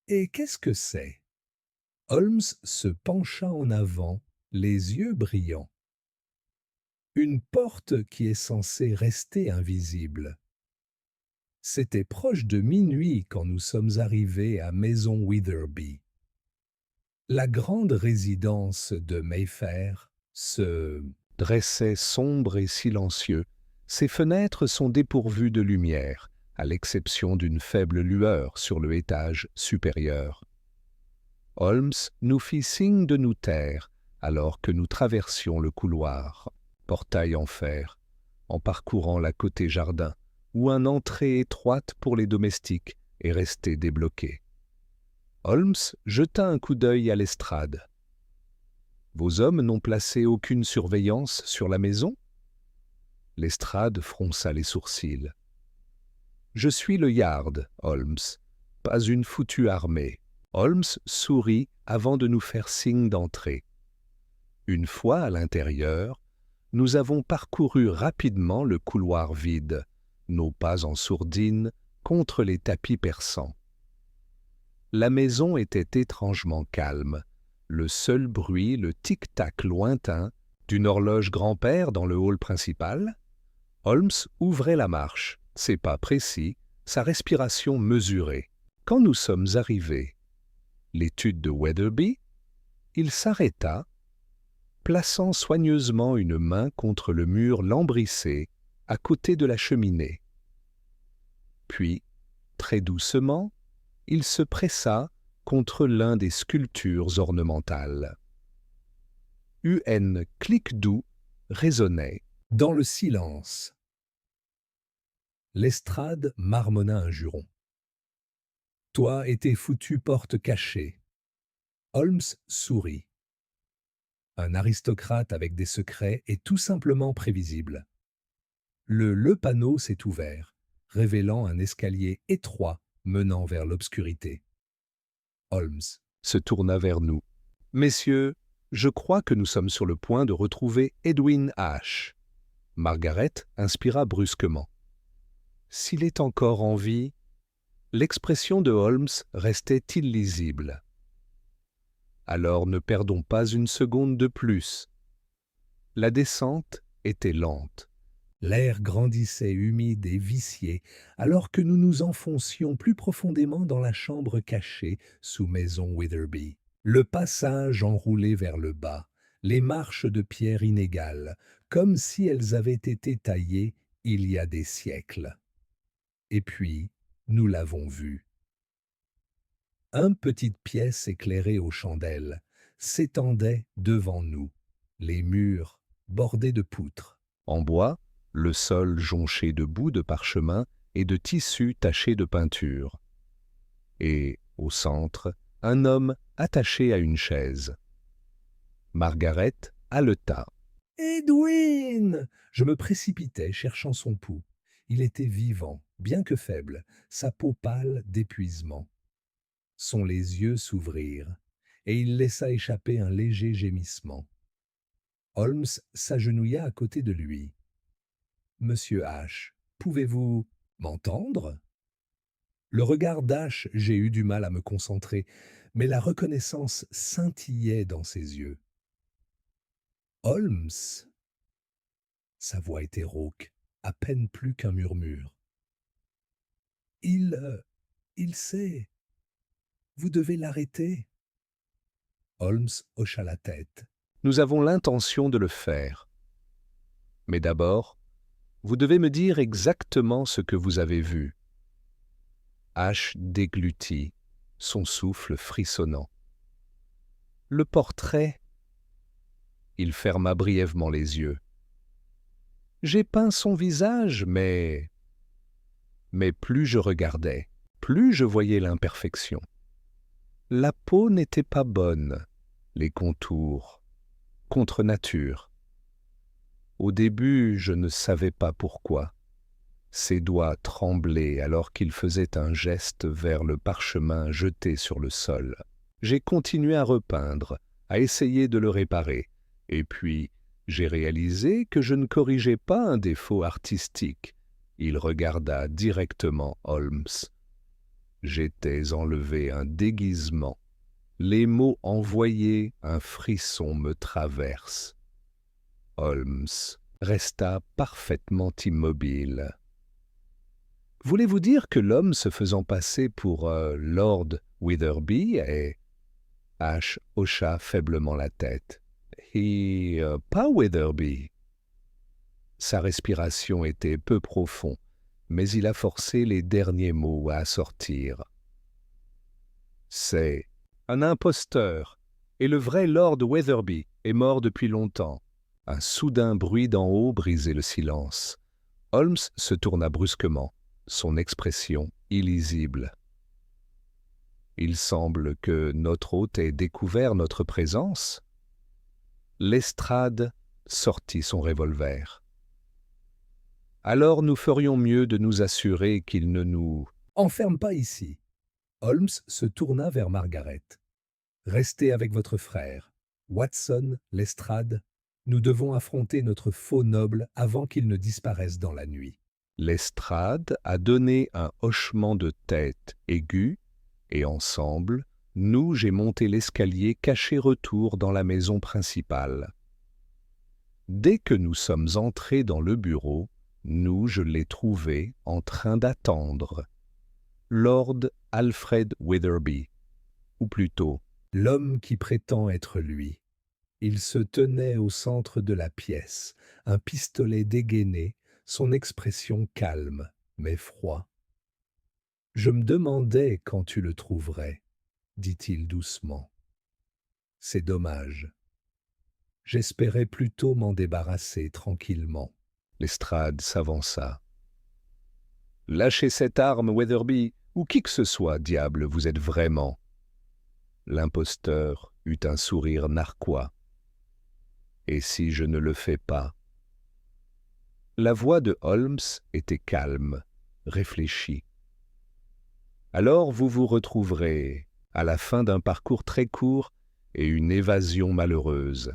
Et qu'est-ce que c'est ? Holmes se pencha en avant, les yeux brillants. Une porte qui est censée rester invisible. C'était proche de minuit quand nous sommes arrivés à Maison Witherby. La grande résidence de Mayfair se dressait sombre et silencieux. Ses fenêtres sont dépourvues de lumière, à l'exception d'une faible lueur sur le étage supérieur. Holmes nous fit signe de nous taire alors que nous traversions le couloir, portail en fer, en parcourant la côté jardin, où une entrée étroite pour les domestiques est restée débloquée. Holmes jeta un coup d'œil à l'estrade. « Vos hommes n'ont placé aucune surveillance sur la maison ?» Lestrade fronça les sourcils. « Je suis le yard, Holmes, pas une foutue armée. » Holmes sourit avant de nous faire signe d'entrer. Une fois à l'intérieur, nous avons parcouru rapidement le couloir vide, nos pas en sourdine contre les tapis persans. La maison était étrangement calme. Le seul bruit, le tic-tac lointain d'une horloge grand-père dans le hall principal. Holmes ouvrait la marche, ses pas précis, sa respiration mesurée. Quand nous sommes arrivés, l'étude de Witherby, il s'arrêta, plaçant soigneusement une main contre le mur lambrissé à côté de la cheminée. Puis, très doucement, il se pressa contre l'un des sculptures ornementales. Un clic doux résonnait. Dans le silence, Lestrade marmonna un juron. « Toi et tes foutues portes cachées. » Holmes sourit. Un aristocrate avec des secrets est tout simplement prévisible. Le panneau s'est ouvert, révélant un escalier étroit menant vers l'obscurité. Holmes se tourna vers nous. « Messieurs, je crois que nous sommes sur le point de retrouver Edwin H. » Margaret inspira brusquement. « S'il est encore en vie... » L'expression de Holmes restait illisible. « Alors ne perdons pas une seconde de plus. » La descente était lente. L'air grandissait humide et vicié, alors que nous nous enfoncions plus profondément dans la chambre cachée sous Maison Witherby. Le passage enroulé vers le bas, les marches de pierre inégales, comme si elles avaient été taillées il y a des siècles. Et puis, nous l'avons vu. Une petite pièce éclairée aux chandelles s'étendait devant nous, les murs bordés de poutres. En bois, le sol jonché de bouts de parchemin et de tissus tachés de peinture. Et, au centre, un homme attaché à une chaise. Margaret haleta. « Edwin !» Je me précipitai, cherchant son pouls. Il était vivant, bien que faible, sa peau pâle d'épuisement. Les yeux s'ouvrirent, et il laissa échapper un léger gémissement. Holmes s'agenouilla à côté de lui. « Monsieur H, pouvez-vous m'entendre ?» Le regard d'H, j'ai eu du mal à me concentrer, mais la reconnaissance scintillait dans ses yeux. « Holmes !» Sa voix était rauque, à peine plus qu'un murmure. « Il sait. Vous devez l'arrêter. » Holmes hocha la tête. « Nous avons l'intention de le faire. Mais d'abord, vous devez me dire exactement ce que vous avez vu. » H déglutit, son souffle frissonnant. « Le portrait ?» Il ferma brièvement les yeux. « J'ai peint son visage, mais plus je regardais, plus je voyais l'imperfection. La peau n'était pas bonne, les contours, contre nature. Au début, je ne savais pas pourquoi. Ses doigts tremblaient alors qu'il faisait un geste vers le parchemin jeté sur le sol. J'ai continué à repeindre, à essayer de le réparer, et puis j'ai réalisé que je ne corrigeais pas un défaut artistique. Il regarda directement Holmes. J'étais enlevé un déguisement. Les mots envoyés, un frisson me traverse. Holmes resta parfaitement immobile. « Voulez-vous dire que l'homme se faisant passer pour Lord Witherby est... » H hocha faiblement la tête. « Pas Witherby. » Sa respiration était peu profonde, mais il a forcé les derniers mots à sortir. « C'est un imposteur, et le vrai Lord Witherby est mort depuis longtemps. » Un soudain bruit d'en haut brisait le silence. Holmes se tourna brusquement, son expression illisible. « Il semble que notre hôte ait découvert notre présence. » Lestrade sortit son revolver. « Alors nous ferions mieux de nous assurer qu'il ne nous... » « Enferme pas ici. » Holmes se tourna vers Margaret. « Restez avec votre frère. Watson, Lestrade, nous devons affronter notre faux noble avant qu'il ne disparaisse dans la nuit. » Lestrade a donné un hochement de tête aigu, et ensemble, j'ai monté l'escalier caché retour dans la maison principale. Dès que nous sommes entrés dans le bureau, je l'ai trouvé en train d'attendre. Lord Alfred Witherby, ou plutôt, l'homme qui prétend être lui. Il se tenait au centre de la pièce, un pistolet dégainé, son expression calme, mais froid. « Je me demandais quand tu le trouverais, » dit-il doucement. « C'est dommage. J'espérais plutôt m'en débarrasser tranquillement. » Lestrade s'avança. « Lâchez cette arme, Witherby, ou qui que ce soit, diable, vous êtes vraiment. » L'imposteur eut un sourire narquois. « Et si je ne le fais pas ?» La voix de Holmes était calme, réfléchie. « Alors vous vous retrouverez, à la fin d'un parcours très court et une évasion malheureuse. »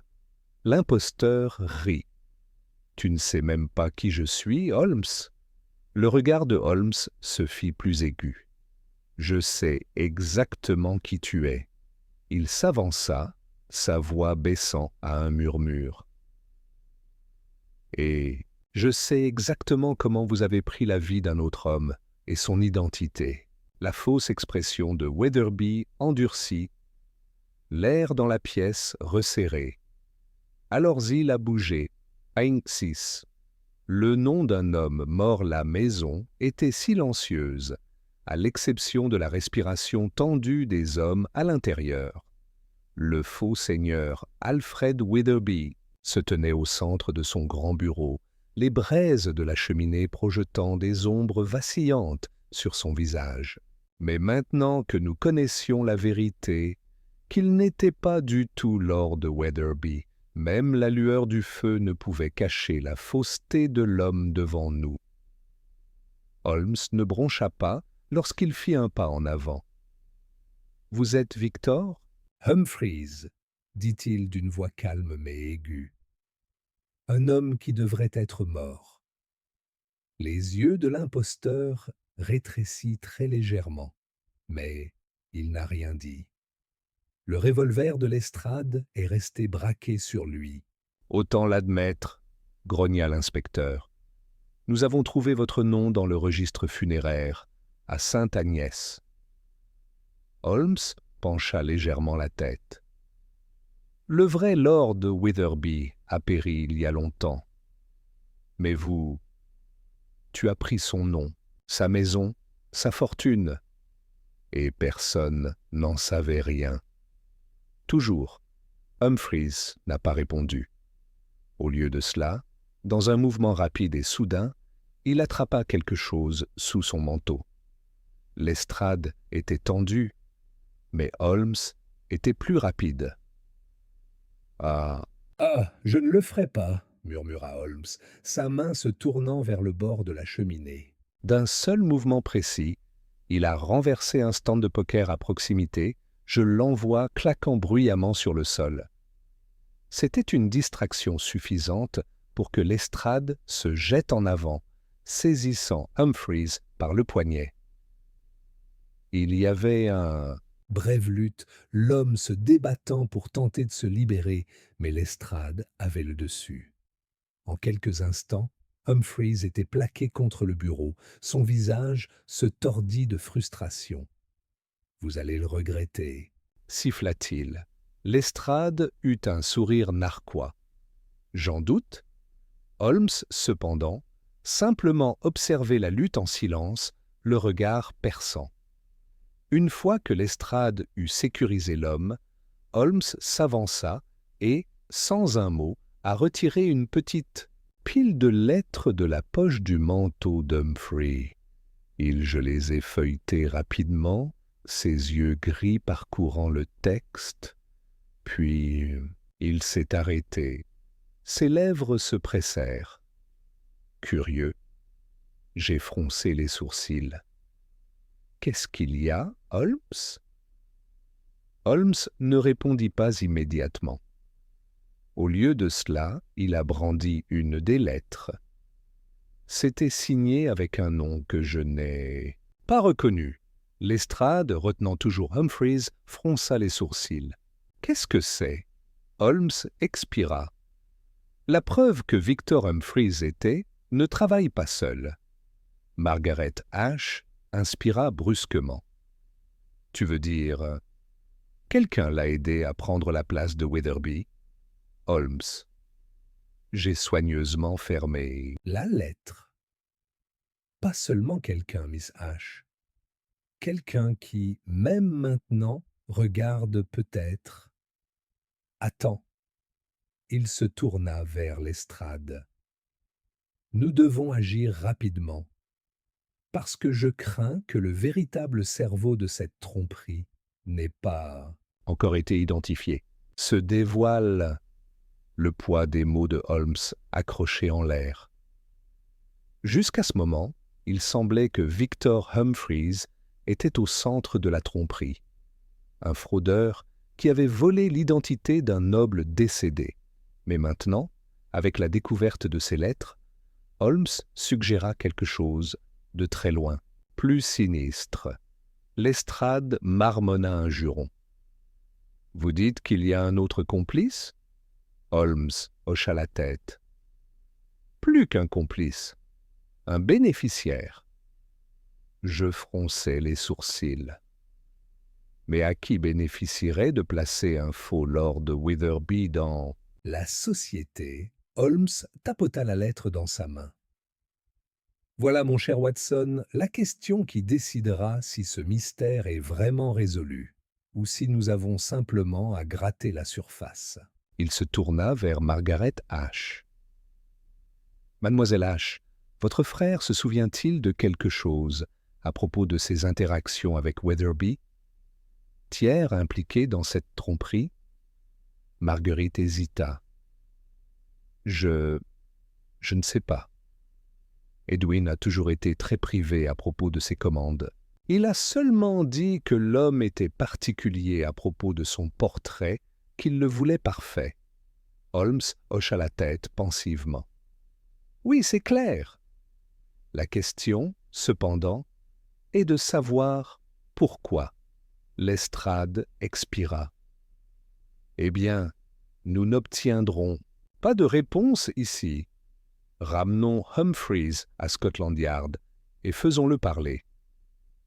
L'imposteur rit. « Tu ne sais même pas qui je suis, Holmes ?» Le regard de Holmes se fit plus aigu. « Je sais exactement qui tu es. » Il s'avança, sa voix baissant à un murmure. « Et je sais exactement comment vous avez pris la vie d'un autre homme et son identité. » La fausse expression de Witherby endurcie, l'air dans la pièce resserré. Alors il a bougé. Ainsi. Le nom d'un homme mort la maison était silencieuse, à l'exception de la respiration tendue des hommes à l'intérieur. Le faux seigneur Alfred Witherby se tenait au centre de son grand bureau, les braises de la cheminée projetant des ombres vacillantes sur son visage. Mais maintenant que nous connaissions la vérité, qu'il n'était pas du tout Lord Wetherby, même la lueur du feu ne pouvait cacher la fausseté de l'homme devant nous. Holmes ne broncha pas lorsqu'il fit un pas en avant. « Vous êtes Victor ?» Humphreys, dit-il d'une voix calme mais aiguë. Un homme qui devrait être mort. Les yeux de l'imposteur rétrécis très légèrement, mais il n'a rien dit. Le revolver de Lestrade est resté braqué sur lui. « Autant l'admettre, » grogna l'inspecteur. « Nous avons trouvé votre nom dans le registre funéraire, à Sainte-Agnès. » Holmes pencha légèrement la tête. « Le vrai Lord Wetherby a péri il y a longtemps. Mais vous, tu as pris son nom, sa maison, sa fortune, et personne n'en savait rien. » Toujours, Humphreys n'a pas répondu. Au lieu de cela, dans un mouvement rapide et soudain, il attrapa quelque chose sous son manteau. Lestrade était tendu, mais Holmes était plus rapide. « Ah, Ah, je ne le ferai pas, murmura Holmes, sa main se tournant vers le bord de la cheminée. » D'un seul mouvement précis, il a renversé un stand de poker à proximité, je l'envoie claquant bruyamment sur le sol. C'était une distraction suffisante pour que Lestrade se jette en avant, saisissant Humphreys par le poignet. Il y avait un... Brève lutte, l'homme se débattant pour tenter de se libérer, mais Lestrade avait le dessus. En quelques instants, Humphreys était plaqué contre le bureau, son visage se tordit de frustration. « Vous allez le regretter, » siffla-t-il. Lestrade eut un sourire narquois. J'en doute. Holmes, cependant, simplement observait la lutte en silence, le regard perçant. Une fois que Lestrade eut sécurisé l'homme, Holmes s'avança et, sans un mot, a retiré une petite pile de lettres de la poche du manteau d'Humphrey. Je les ai feuilletées rapidement, ses yeux gris parcourant le texte, puis il s'est arrêté. Ses lèvres se pressèrent. Curieux, j'ai froncé les sourcils. « Qu'est-ce qu'il y a, Holmes ?» Holmes ne répondit pas immédiatement. Au lieu de cela, il a brandi une des lettres. C'était signé avec un nom que je n'ai pas reconnu. Lestrade, retenant toujours Humphreys, fronça les sourcils. « Qu'est-ce que c'est ?» Holmes expira. La preuve que Victor Humphreys était ne travaille pas seul. Margaret Ashe inspira brusquement. « Tu veux dire, quelqu'un l'a aidé à prendre la place de Wetherby ?» Holmes. J'ai soigneusement fermé. La lettre. Pas seulement quelqu'un, Miss Ashe. Quelqu'un qui, même maintenant, regarde peut-être. Attends. Il se tourna vers Lestrade. Nous devons agir rapidement, parce que je crains que le véritable cerveau de cette tromperie n'ait pas encore été identifié. Se dévoile le poids des mots de Holmes accrochés en l'air. Jusqu'à ce moment, il semblait que Victor Humphreys était au centre de la tromperie. Un fraudeur qui avait volé l'identité d'un noble décédé. Mais maintenant, avec la découverte de ces lettres, Holmes suggéra quelque chose de très loin, plus sinistre. Lestrade marmonna un juron. « Vous dites qu'il y a un autre complice ?» Holmes hocha la tête. « Plus qu'un complice, un bénéficiaire. » Je fronçai les sourcils. Mais à qui bénéficierait de placer un faux Lord Wetherby dans... La société. Holmes tapota la lettre dans sa main. Voilà, mon cher Watson, la question qui décidera si ce mystère est vraiment résolu, ou si nous avons simplement à gratter la surface. Il se tourna vers Margaret Ashe. Mademoiselle H, votre frère se souvient-il de quelque chose à propos de ses interactions avec Weatherby? Tiers impliqué dans cette tromperie? Marguerite hésita. Je ne sais pas. Edwin a toujours été très privé à propos de ses commandes. Il a seulement dit que l'homme était particulier à propos de son portrait, qu'il le voulait parfait. Holmes hocha la tête pensivement. Oui, c'est clair. La question, cependant, est de savoir pourquoi Lestrade expira. Eh bien, nous n'obtiendrons pas de réponse ici. Ramenons Humphreys à Scotland Yard et faisons-le parler.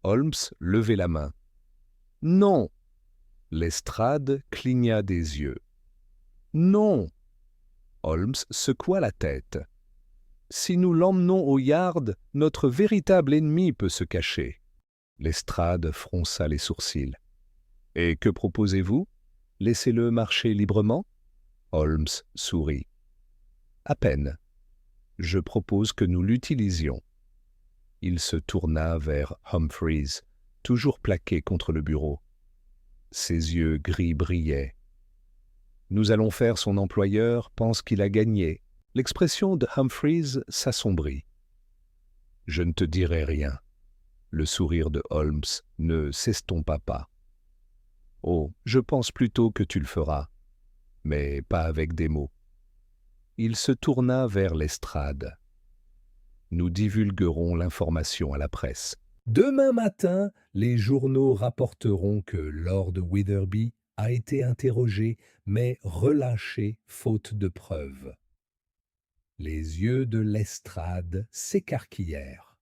Holmes levait la main. Non. Lestrade cligna des yeux. Non. Holmes secoua la tête. Si nous l'emmenons au Yard, notre véritable ennemi peut se cacher. Lestrade fronça les sourcils. Et que proposez-vous? Laissez-le marcher librement? Holmes sourit. À peine. Je propose que nous l'utilisions. Il se tourna vers Humphreys, toujours plaqué contre le bureau. Ses yeux gris brillaient. Nous allons faire son employeur pense qu'il a gagné. L'expression de Humphreys s'assombrit. Je ne te dirai rien. Le sourire de Holmes ne s'estompa pas. Oh, je pense plutôt que tu le feras, mais pas avec des mots. Il se tourna vers Lestrade. Nous divulguerons l'information à la presse. Demain matin, les journaux rapporteront que Lord Witherby a été interrogé, mais relâché faute de preuves. Les yeux de Lestrade s'écarquillèrent.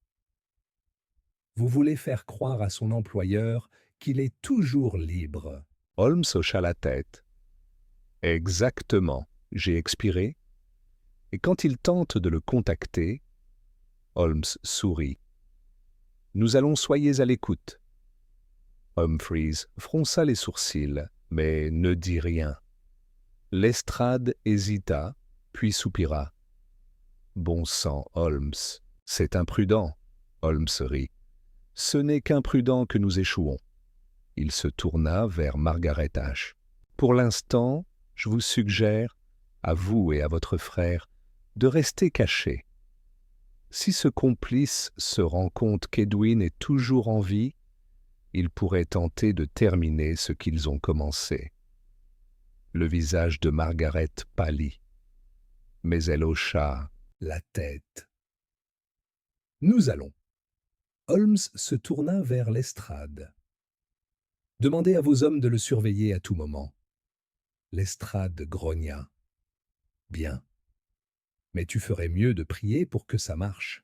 Vous voulez faire croire à son employeur qu'il est toujours libre. Holmes hocha la tête. Exactement, j'ai expiré. Et quand il tente de le contacter, Holmes sourit. Nous allons soyez à l'écoute. Humphreys fronça les sourcils, mais ne dit rien. Lestrade hésita, puis soupira. Bon sang, Holmes, c'est imprudent. Holmes rit. Ce n'est qu'imprudent que nous échouons. Il se tourna vers Margaret H. Pour l'instant, je vous suggère, à vous et à votre frère, de rester cachés. Si ce complice se rend compte qu'Edwin est toujours en vie, il pourrait tenter de terminer ce qu'ils ont commencé. Le visage de Margaret pâlit, mais elle hocha la tête. Nous allons. Holmes se tourna vers Lestrade. Demandez à vos hommes de le surveiller à tout moment. Lestrade grogna. Bien. Mais tu ferais mieux de prier pour que ça marche.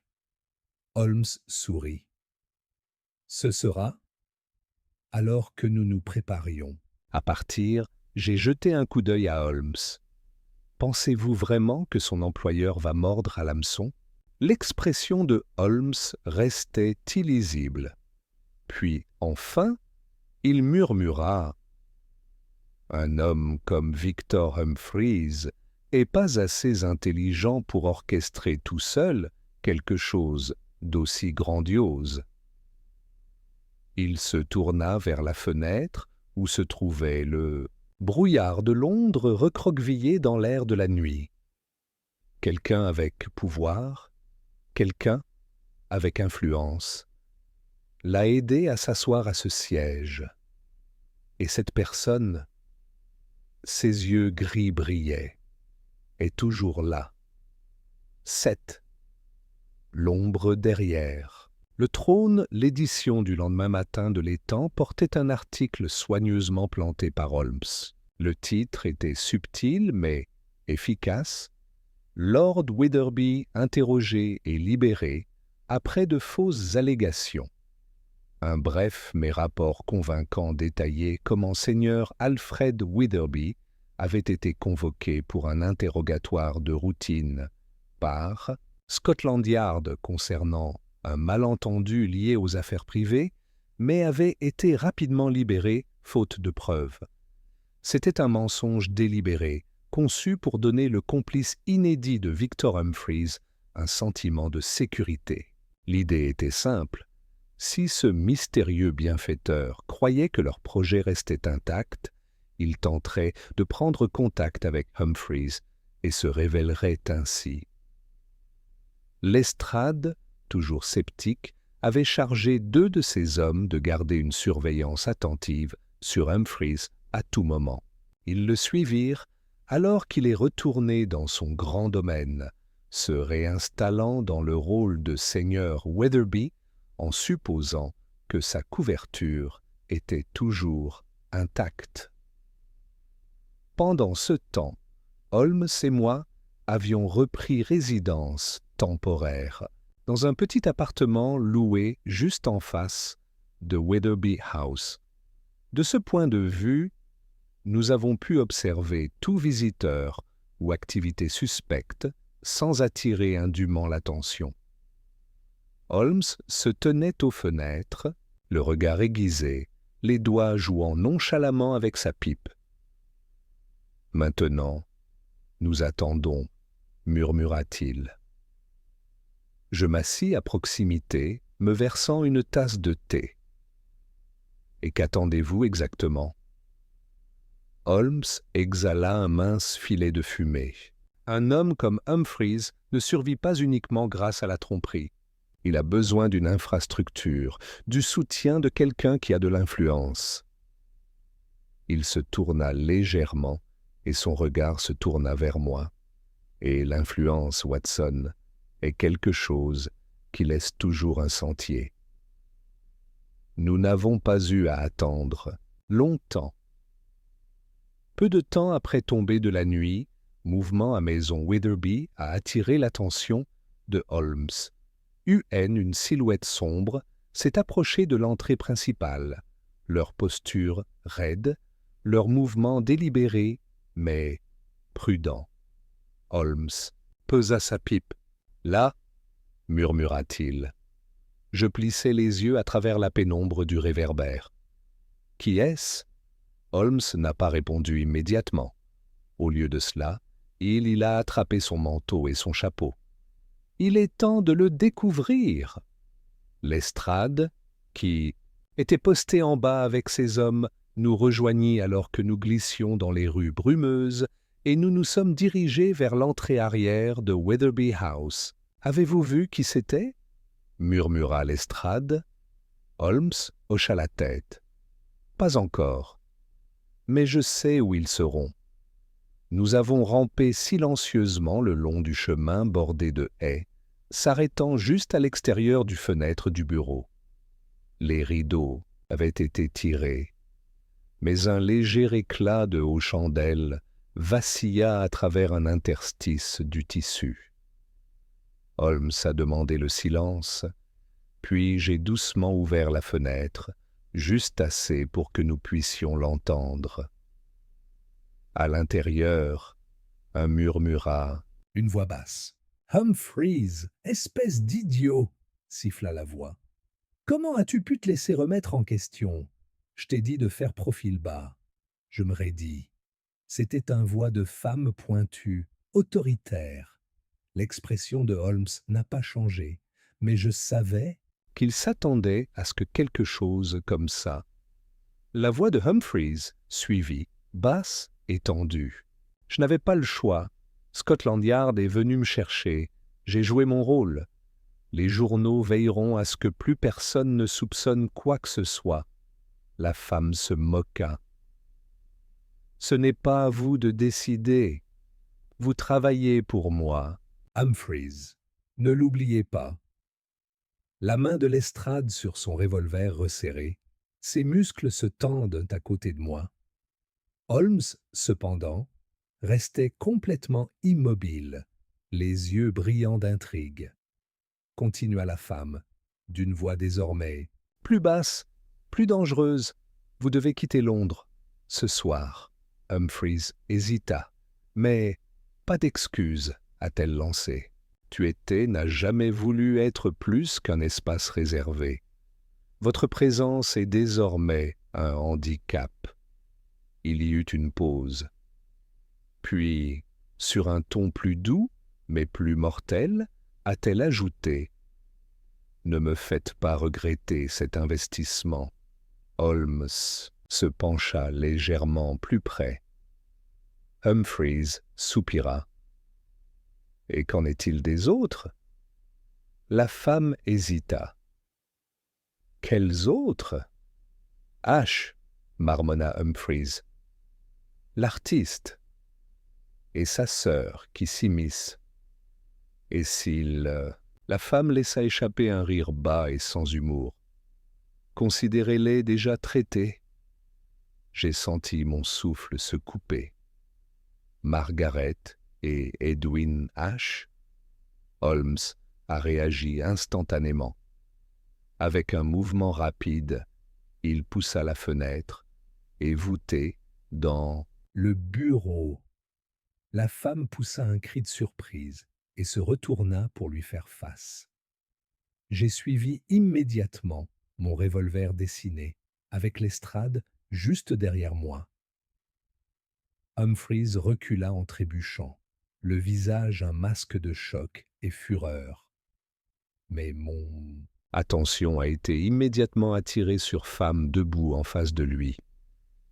Holmes sourit. Ce sera alors que nous nous préparions. À partir, j'ai jeté un coup d'œil à Holmes. Pensez-vous vraiment que son employeur va mordre à l'hameçon? L'expression de Holmes restait illisible. Puis, enfin, il murmura « Un homme comme Victor Humphreys est pas assez intelligent pour orchestrer tout seul quelque chose d'aussi grandiose. » Il se tourna vers la fenêtre où se trouvait le brouillard de Londres recroquevillé dans l'air de la nuit. Quelqu'un avec pouvoir, quelqu'un avec influence, l'a aidé à s'asseoir à ce siège. Et cette personne, ses yeux gris brillaient, est toujours là. 7. L'ombre derrière. Le Trône, l'édition du lendemain matin de l'Étang, portait un article soigneusement planté par Holmes. Le titre était subtil mais efficace. Lord Witherby interrogé et libéré après de fausses allégations. Un bref mais rapport convaincant détaillait comment Seigneur Alfred Witherby avait été convoqué pour un interrogatoire de routine par Scotland Yard concernant un malentendu lié aux affaires privées, mais avait été rapidement libéré faute de preuves. C'était un mensonge délibéré, conçu pour donner le complice inédit de Victor Humphreys un sentiment de sécurité. L'idée était simple. Si ce mystérieux bienfaiteur croyait que leur projet restait intact, il tenterait de prendre contact avec Humphreys et se révélerait ainsi. Lestrade, toujours sceptique, avait chargé 2 de ses hommes de garder une surveillance attentive sur Humphreys à tout moment. Ils le suivirent alors qu'il est retourné dans son grand domaine, se réinstallant dans le rôle de seigneur Weatherby en supposant que sa couverture était toujours intacte. Pendant ce temps, Holmes et moi avions repris résidence temporaire dans un petit appartement loué juste en face de Weatherby House. De ce point de vue, nous avons pu observer tout visiteur ou activité suspecte sans attirer indûment l'attention. Holmes se tenait aux fenêtres, le regard aiguisé, les doigts jouant nonchalamment avec sa pipe. « Maintenant, nous attendons, » murmura-t-il. Je m'assis à proximité, me versant une tasse de thé. « Et qu'attendez-vous exactement ?» Holmes exhala un mince filet de fumée. Un homme comme Humphreys ne survit pas uniquement grâce à la tromperie. Il a besoin d'une infrastructure, du soutien de quelqu'un qui a de l'influence. Il se tourna légèrement et son regard se tourna vers moi. Et l'influence, Watson, est quelque chose qui laisse toujours un sentier. Nous n'avons pas eu à attendre longtemps. Peu de temps après tombée de la nuit, mouvement à maison Weatherby a attiré l'attention de Holmes. Une silhouette sombre, s'est approchée de l'entrée principale, leur posture raide, leur mouvement délibéré, mais prudent. Holmes pesa sa pipe. « Là » murmura-t-il. Je plissai les yeux à travers la pénombre du réverbère. « Qui est-ce » Holmes n'a pas répondu immédiatement. Au lieu de cela, il a attrapé son manteau et son chapeau. Il est temps de le découvrir. Lestrade, qui était posté en bas avec ses hommes, nous rejoignit alors que nous glissions dans les rues brumeuses et nous nous sommes dirigés vers l'entrée arrière de Weatherby House. « Avez-vous vu qui c'était » murmura Lestrade. Holmes hocha la tête. « Pas encore. Mais je sais où ils seront. » Nous avons rampé silencieusement le long du chemin bordé de haies, s'arrêtant juste à l'extérieur du fenêtre du bureau. Les rideaux avaient été tirés, mais un léger éclat de haut chandelle vacilla à travers un interstice du tissu. Holmes a demandé le silence, puis j'ai doucement ouvert la fenêtre, juste assez pour que nous puissions l'entendre. À l'intérieur, un murmura. Une voix basse. « Humphreys, espèce d'idiot !» siffla la voix. « Comment as-tu pu te laisser remettre en question ? Je t'ai dit de faire profil bas. » Je me raidis. C'était un voix de femme pointue, autoritaire. L'expression de Holmes n'a pas changé, mais je savais qu'il s'attendait à ce que quelque chose comme ça. La voix de Humphreys suivit, basse et tendue. Je n'avais pas le choix. Scotland Yard est venu me chercher. J'ai joué mon rôle. Les journaux veilleront à ce que plus personne ne soupçonne quoi que ce soit. La femme se moqua. Ce n'est pas à vous de décider. Vous travaillez pour moi. Humphreys. Ne l'oubliez pas. La main de Lestrade sur son revolver resserré, ses muscles se tendent à côté de moi. Holmes, cependant, restait complètement immobile, les yeux brillants d'intrigue. Continua la femme, d'une voix désormais plus basse, plus dangereuse. Vous devez quitter Londres ce soir. Humphreys hésita. Mais pas d'excuse, a-t-elle lancé. Tueté n'a jamais voulu être plus qu'un espace réservé. Votre présence est désormais un handicap. Il y eut une pause. Puis, sur un ton plus doux, mais plus mortel, a-t-elle ajouté. Ne me faites pas regretter cet investissement. Holmes se pencha légèrement plus près. Humphreys soupira. Et qu'en est-il des autres? La femme hésita. Quels autres? H, marmonna Humphreys. L'artiste. Et sa sœur qui s'immisce. Et s'il... La femme laissa échapper un rire bas et sans humour. Considérez-les déjà traités. J'ai senti mon souffle se couper. Margaret et Edwin H. Holmes a réagi instantanément. Avec un mouvement rapide, il poussa la fenêtre et voûté dans le bureau. La femme poussa un cri de surprise et se retourna pour lui faire face. J'ai suivi immédiatement mon revolver dessiné, avec Lestrade juste derrière moi. Humphreys recula en trébuchant, le visage un masque de choc et fureur. Mais mon attention a été immédiatement attirée sur femme debout en face de lui.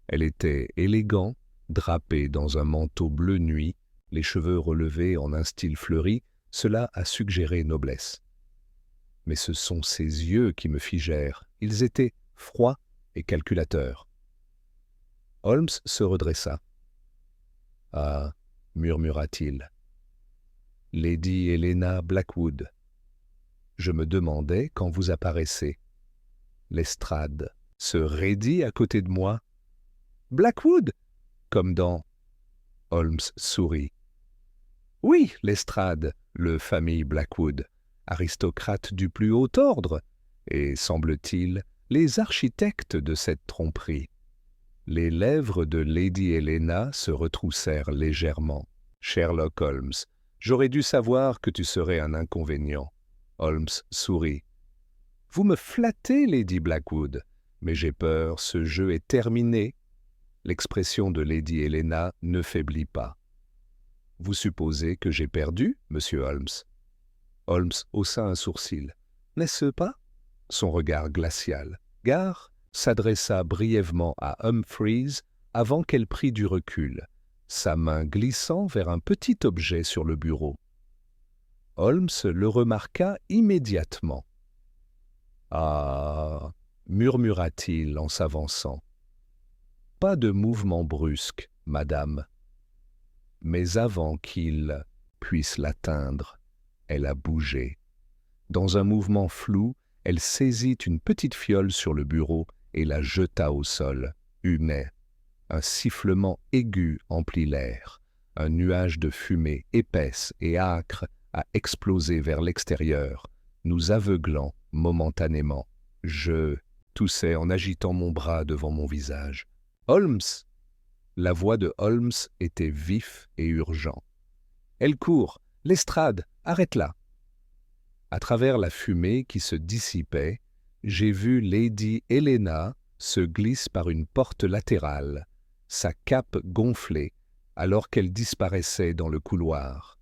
Elle était élégante, drapée dans un manteau bleu nuit, les cheveux relevés en un style fleuri, cela a suggéré noblesse. Mais ce sont ses yeux qui me figèrent, ils étaient froids et calculateurs. Holmes se redressa. « Ah, murmura-t-il. Lady Helena Blackwood. Je me demandais quand vous apparaissez. Lestrade se raidit à côté de moi. Blackwood, comme dans... Holmes sourit. Oui, Lestrade, le famille Blackwood, aristocrate du plus haut ordre, et, semble-t-il, les architectes de cette tromperie. Les lèvres de Lady Helena se retroussèrent légèrement. Sherlock Holmes, j'aurais dû savoir que tu serais un inconvénient. Holmes sourit. Vous me flattez, Lady Blackwood, mais j'ai peur, ce jeu est terminé. L'expression de Lady Helena ne faiblit pas. Vous supposez que j'ai perdu, monsieur Holmes? Holmes haussa un sourcil. N'est-ce pas? Son regard glacial. Gare s'adressa brièvement à Humphreys avant qu'elle prît du recul, sa main glissant vers un petit objet sur le bureau. Holmes le remarqua immédiatement. « Ah !» murmura-t-il en s'avançant. « Pas de mouvement brusque, madame. » Mais avant qu'il puisse l'atteindre, elle a bougé. Dans un mouvement flou, elle saisit une petite fiole sur le bureau et la jeta au sol. Humet. Un sifflement aigu emplit l'air. Un nuage de fumée épaisse et âcre a explosé vers l'extérieur, nous aveuglant momentanément. Je toussai en agitant mon bras devant mon visage. « Holmes !» La voix de Holmes était vif et urgent. « Elle court! Lestrade, arrête-la !» À travers la fumée qui se dissipait, j'ai vu Lady Helena se glisser par une porte latérale, sa cape gonflée, alors qu'elle disparaissait dans le couloir.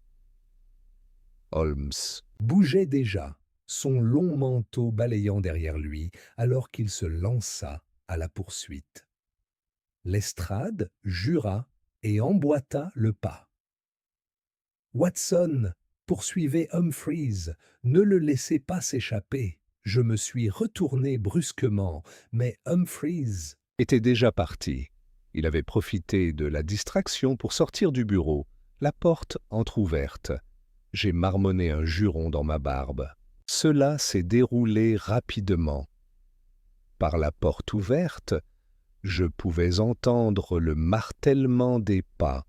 Holmes bougeait déjà, son long manteau balayant derrière lui, alors qu'il se lança à la poursuite. Lestrade jura et emboîta le pas. « Watson, poursuivez Humphreys, ne le laissez pas s'échapper. » Je me suis retourné brusquement, mais Humphreys était déjà parti. Il avait profité de la distraction pour sortir du bureau, la porte entr'ouverte. J'ai marmonné un juron dans ma barbe. Cela s'est déroulé rapidement. Par la porte ouverte, je pouvais entendre le martèlement des pas.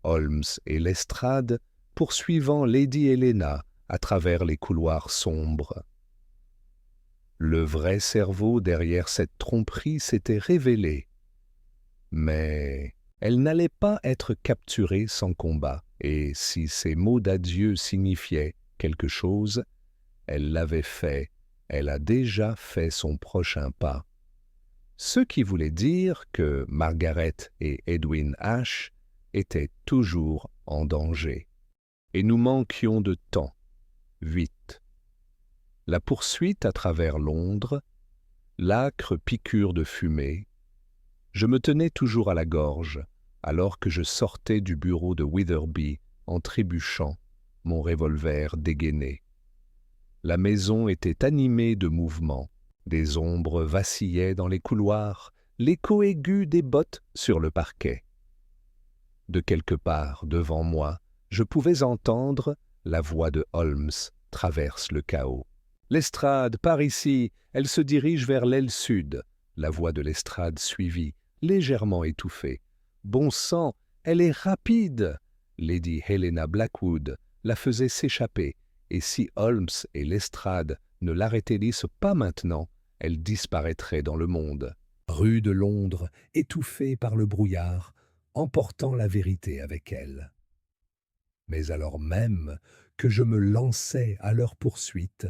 Holmes et Lestrade poursuivant Lady Helena à travers les couloirs sombres. Le vrai cerveau derrière cette tromperie s'était révélé. Mais elle n'allait pas être capturée sans combat, et si ces mots d'adieu signifiaient quelque chose, elle l'avait fait, elle a déjà fait son prochain pas. Ce qui voulait dire que Margaret et Edwin H. étaient toujours en danger. Et nous manquions de temps. 8. La poursuite à travers Londres, l'âcre piqûre de fumée. Je me tenais toujours à la gorge, alors que je sortais du bureau de Witherby en trébuchant, mon revolver dégainé. La maison était animée de mouvements, des ombres vacillaient dans les couloirs, l'écho aigu des bottes sur le parquet. De quelque part devant moi, je pouvais entendre la voix de Holmes traverse le chaos. « Lestrade, par ici, elle se dirige vers l'aile sud. » La voix de Lestrade suivit, légèrement étouffée. « Bon sang, elle est rapide !» Lady Helena Blackwood la faisait s'échapper, et si Holmes et Lestrade ne l'arrêtèrent pas maintenant, elle disparaîtrait dans le monde. Rue de Londres, étouffée par le brouillard, emportant la vérité avec elle. Mais alors même que je me lançais à leur poursuite,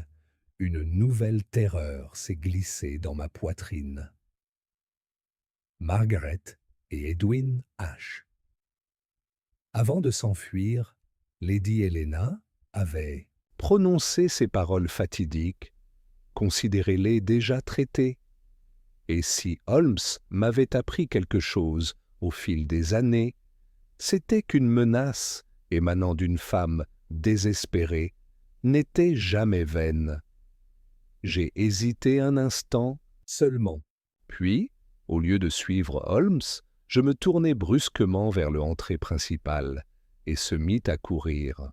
une nouvelle terreur s'est glissée dans ma poitrine. Margaret et Edwin H. Avant de s'enfuir, Lady Helena avait prononcé ces paroles fatidiques, considérez-les déjà traitées. Et si Holmes m'avait appris quelque chose au fil des années, c'était qu'une menace émanant d'une femme désespérée n'était jamais vaine. J'ai hésité un instant seulement. Puis, au lieu de suivre Holmes, je me tournai brusquement vers le entrée principale et se mis à courir.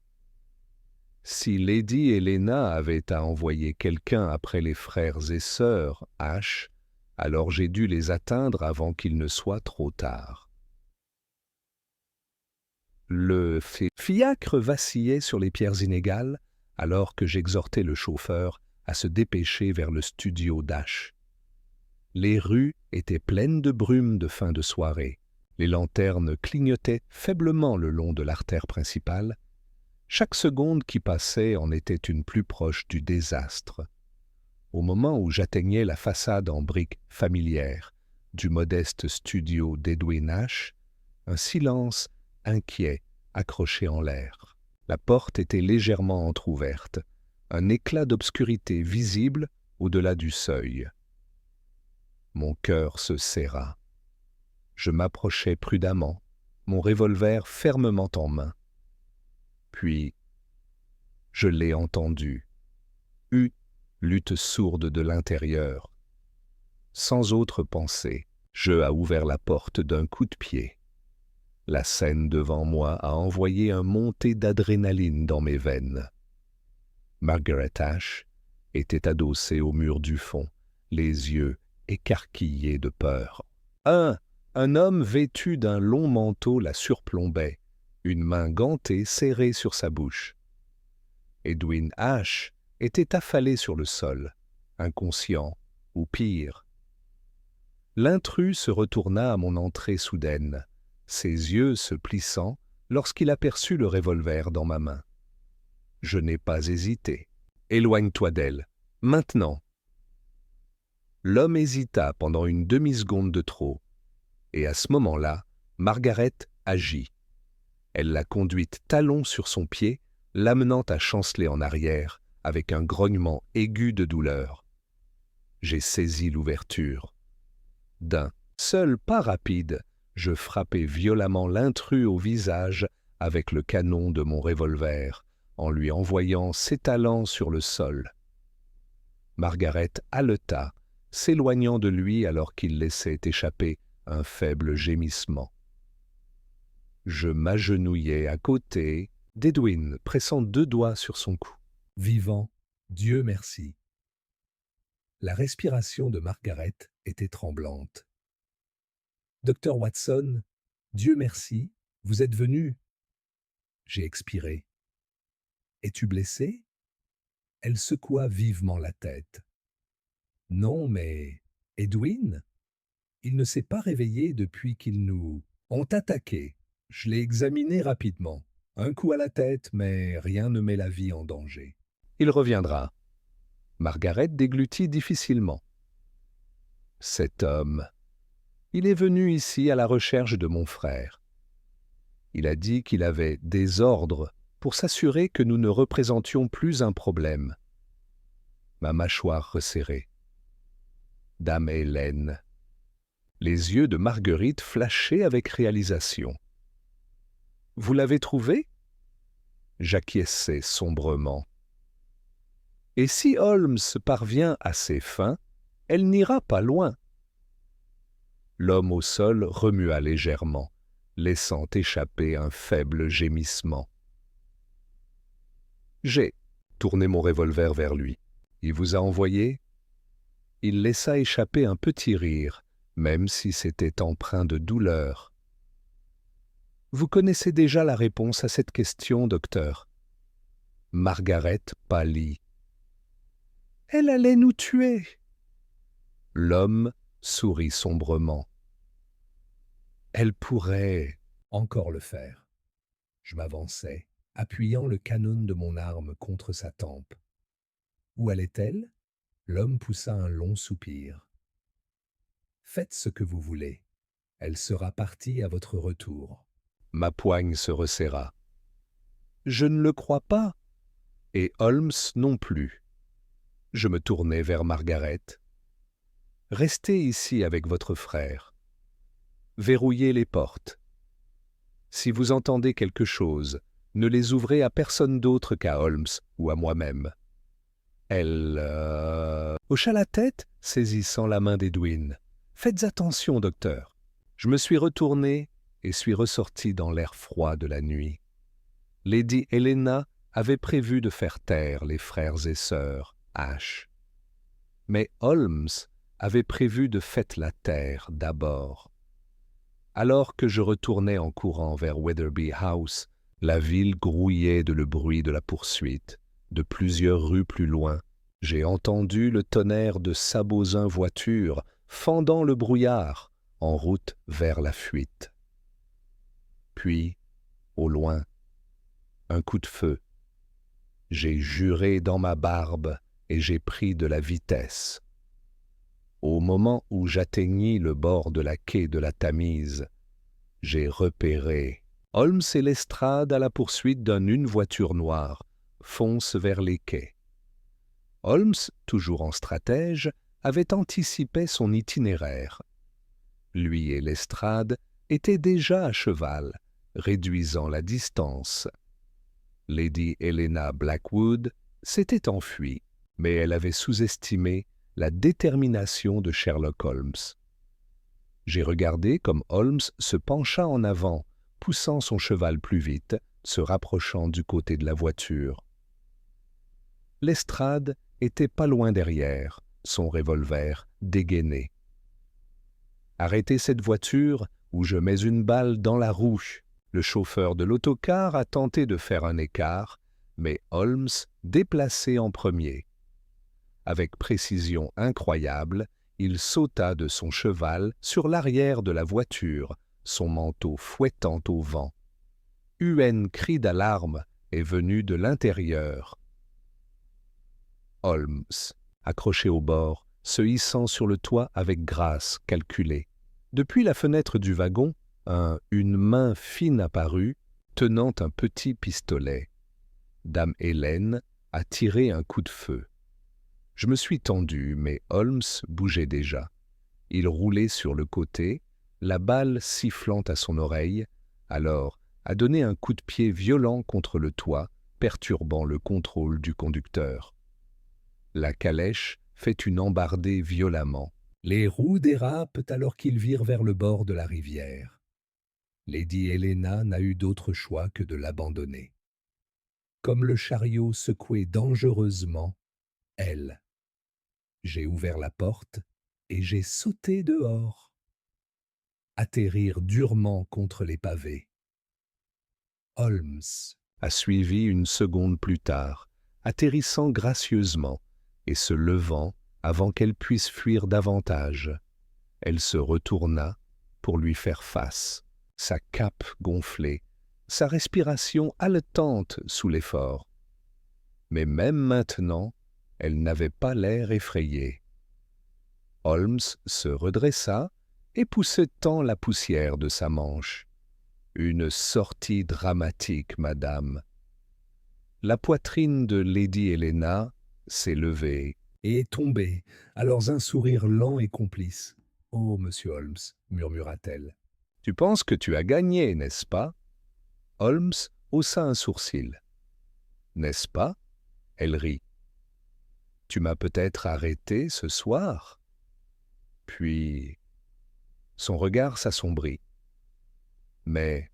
Si Lady Helena avait à envoyer quelqu'un après les frères et sœurs H, alors j'ai dû les atteindre avant qu'il ne soit trop tard. Le fiacre vacillait sur les pierres inégales alors que j'exhortais le chauffeur à se dépêcher vers le studio d'H. Les rues étaient pleines de brume de fin de soirée. Les lanternes clignotaient faiblement le long de l'artère principale. Chaque seconde qui passait en était une plus proche du désastre. Au moment où j'atteignais la façade en briques familières du modeste studio d'Edwin H., un silence inquiet accroché en l'air. La porte était légèrement entr'ouverte, un éclat d'obscurité visible au-delà du seuil. Mon cœur se serra. Je m'approchai prudemment, mon revolver fermement en main. Puis, je l'ai entendu. Lutte sourde de l'intérieur. Sans autre pensée, je a ouvert la porte d'un coup de pied. La scène devant moi a envoyé un montée d'adrénaline dans mes veines. Margaret H. était adossée au mur du fond, les yeux écarquillés de peur. Un homme vêtu d'un long manteau la surplombait, une main gantée serrée sur sa bouche. Edwin H. était affalé sur le sol, inconscient, ou pire. L'intrus se retourna à mon entrée soudaine, ses yeux se plissant lorsqu'il aperçut le revolver dans ma main. Je n'ai pas hésité. « Éloigne-toi d'elle, maintenant !» L'homme hésita pendant une demi-seconde de trop, et à ce moment-là, Margaret agit. Elle l'a conduite talon sur son pied, l'amenant à chanceler en arrière, avec un grognement aigu de douleur. J'ai saisi l'ouverture. D'un seul pas rapide, je frappai violemment l'intrus au visage avec le canon de mon revolver, en lui envoyant s'étalant sur le sol. Margaret haleta, s'éloignant de lui alors qu'il laissait échapper un faible gémissement. Je m'agenouillai à côté d'Edwin, pressant 2 doigts sur son cou. Vivant, Dieu merci. La respiration de Margaret était tremblante. Docteur Watson, Dieu merci, vous êtes venu. J'ai expiré. Es-tu blessé? Elle secoua vivement la tête. Non, mais Edwin? Il ne s'est pas réveillé depuis qu'ils nous ont attaqués. Je l'ai examiné rapidement. Un coup à la tête, mais rien ne met la vie en danger. Il reviendra. Margaret déglutit difficilement. Cet homme, il est venu ici à la recherche de mon frère. Il a dit qu'il avait des ordres pour s'assurer que nous ne représentions plus un problème. Ma mâchoire resserrée. Dame Hélène. Les yeux de Marguerite flashaient avec réalisation. « Vous l'avez trouvé » J'acquiesçais sombrement. « Et si Holmes parvient à ses fins, elle n'ira pas loin. » L'homme au sol remua légèrement, laissant échapper un faible gémissement. J'ai tourné mon revolver vers lui. Il vous a envoyé? Il laissa échapper un petit rire, même si c'était empreint de douleur. Vous connaissez déjà la réponse à cette question, docteur. Margaret pâlit. Elle allait nous tuer. L'homme sourit sombrement. Elle pourrait encore le faire. Je m'avançai, appuyant le canon de mon arme contre sa tempe. Où allait-elle? L'homme poussa un long soupir. Faites ce que vous voulez. Elle sera partie à votre retour. Ma poigne se resserra. Je ne le crois pas, et Holmes non plus. Je me tournai vers Margaret. Restez ici avec votre frère. Verrouillez les portes. Si vous entendez quelque chose, ne les ouvrez à personne d'autre qu'à Holmes ou à moi-même. Elle hocha la tête, saisissant la main d'Edwin. « Faites attention, docteur. » Je me suis retourné et suis ressorti dans l'air froid de la nuit. Lady Helena avait prévu de faire taire les frères et sœurs H. Mais Holmes avait prévu de faire la taire d'abord. Alors que je retournais en courant vers Wetherby House, la ville grouillait de le bruit de la poursuite. De plusieurs rues plus loin, j'ai entendu le tonnerre de sabots en voiture fendant le brouillard en route vers la fuite. Puis, au loin, un coup de feu. J'ai juré dans ma barbe et j'ai pris de la vitesse. Au moment où j'atteignis le bord de la quai de la Tamise, j'ai repéré Holmes et Lestrade à la poursuite d'une voiture noire, fonce vers les quais. Holmes, toujours en stratège, avait anticipé son itinéraire. Lui et Lestrade étaient déjà à cheval, réduisant la distance. Lady Helena Blackwood s'était enfuie, mais elle avait sous-estimé la détermination de Sherlock Holmes. J'ai regardé comme Holmes se pencha en avant, poussant son cheval plus vite, se rapprochant du côté de la voiture. Lestrade était pas loin derrière, son revolver dégainé. « Arrêtez cette voiture ou je mets une balle dans la roue !» Le chauffeur de l'autocar a tenté de faire un écart, mais Holmes déplacé en premier. Avec précision incroyable, il sauta de son cheval sur l'arrière de la voiture, son manteau fouettant au vent. Un cri d'alarme est venu de l'intérieur. Holmes, accroché au bord, se hissant sur le toit avec grâce calculée. Depuis la fenêtre du wagon, une main fine apparut, tenant un petit pistolet. Dame Hélène a tiré un coup de feu. Je me suis tendu, mais Holmes bougeait déjà. Il roulait sur le côté, la balle sifflant à son oreille, alors a donné un coup de pied violent contre le toit, perturbant le contrôle du conducteur. La calèche fait une embardée violemment. Les roues dérapent alors qu'ils virent vers le bord de la rivière. Lady Helena n'a eu d'autre choix que de l'abandonner. Comme le chariot secouait dangereusement, elle. J'ai ouvert la porte et j'ai sauté dehors. Atterrir durement contre les pavés. Holmes a suivi une seconde plus tard, atterrissant gracieusement et se levant avant qu'elle puisse fuir davantage. Elle se retourna pour lui faire face, sa cape gonflée, sa respiration haletante sous l'effort. Mais même maintenant, elle n'avait pas l'air effrayée. Holmes se redressa et poussait-tant la poussière de sa manche. « Une sortie dramatique, madame. La poitrine de Lady Helena s'est levée. Et est tombée, alors un sourire lent et complice. Oh, monsieur Holmes, murmura-t-elle. Tu penses que tu as gagné, n'est-ce pas? Holmes haussa un sourcil. N'est-ce pas? Elle rit. Tu m'as peut-être arrêté ce soir? Puis son regard s'assombrit. Mais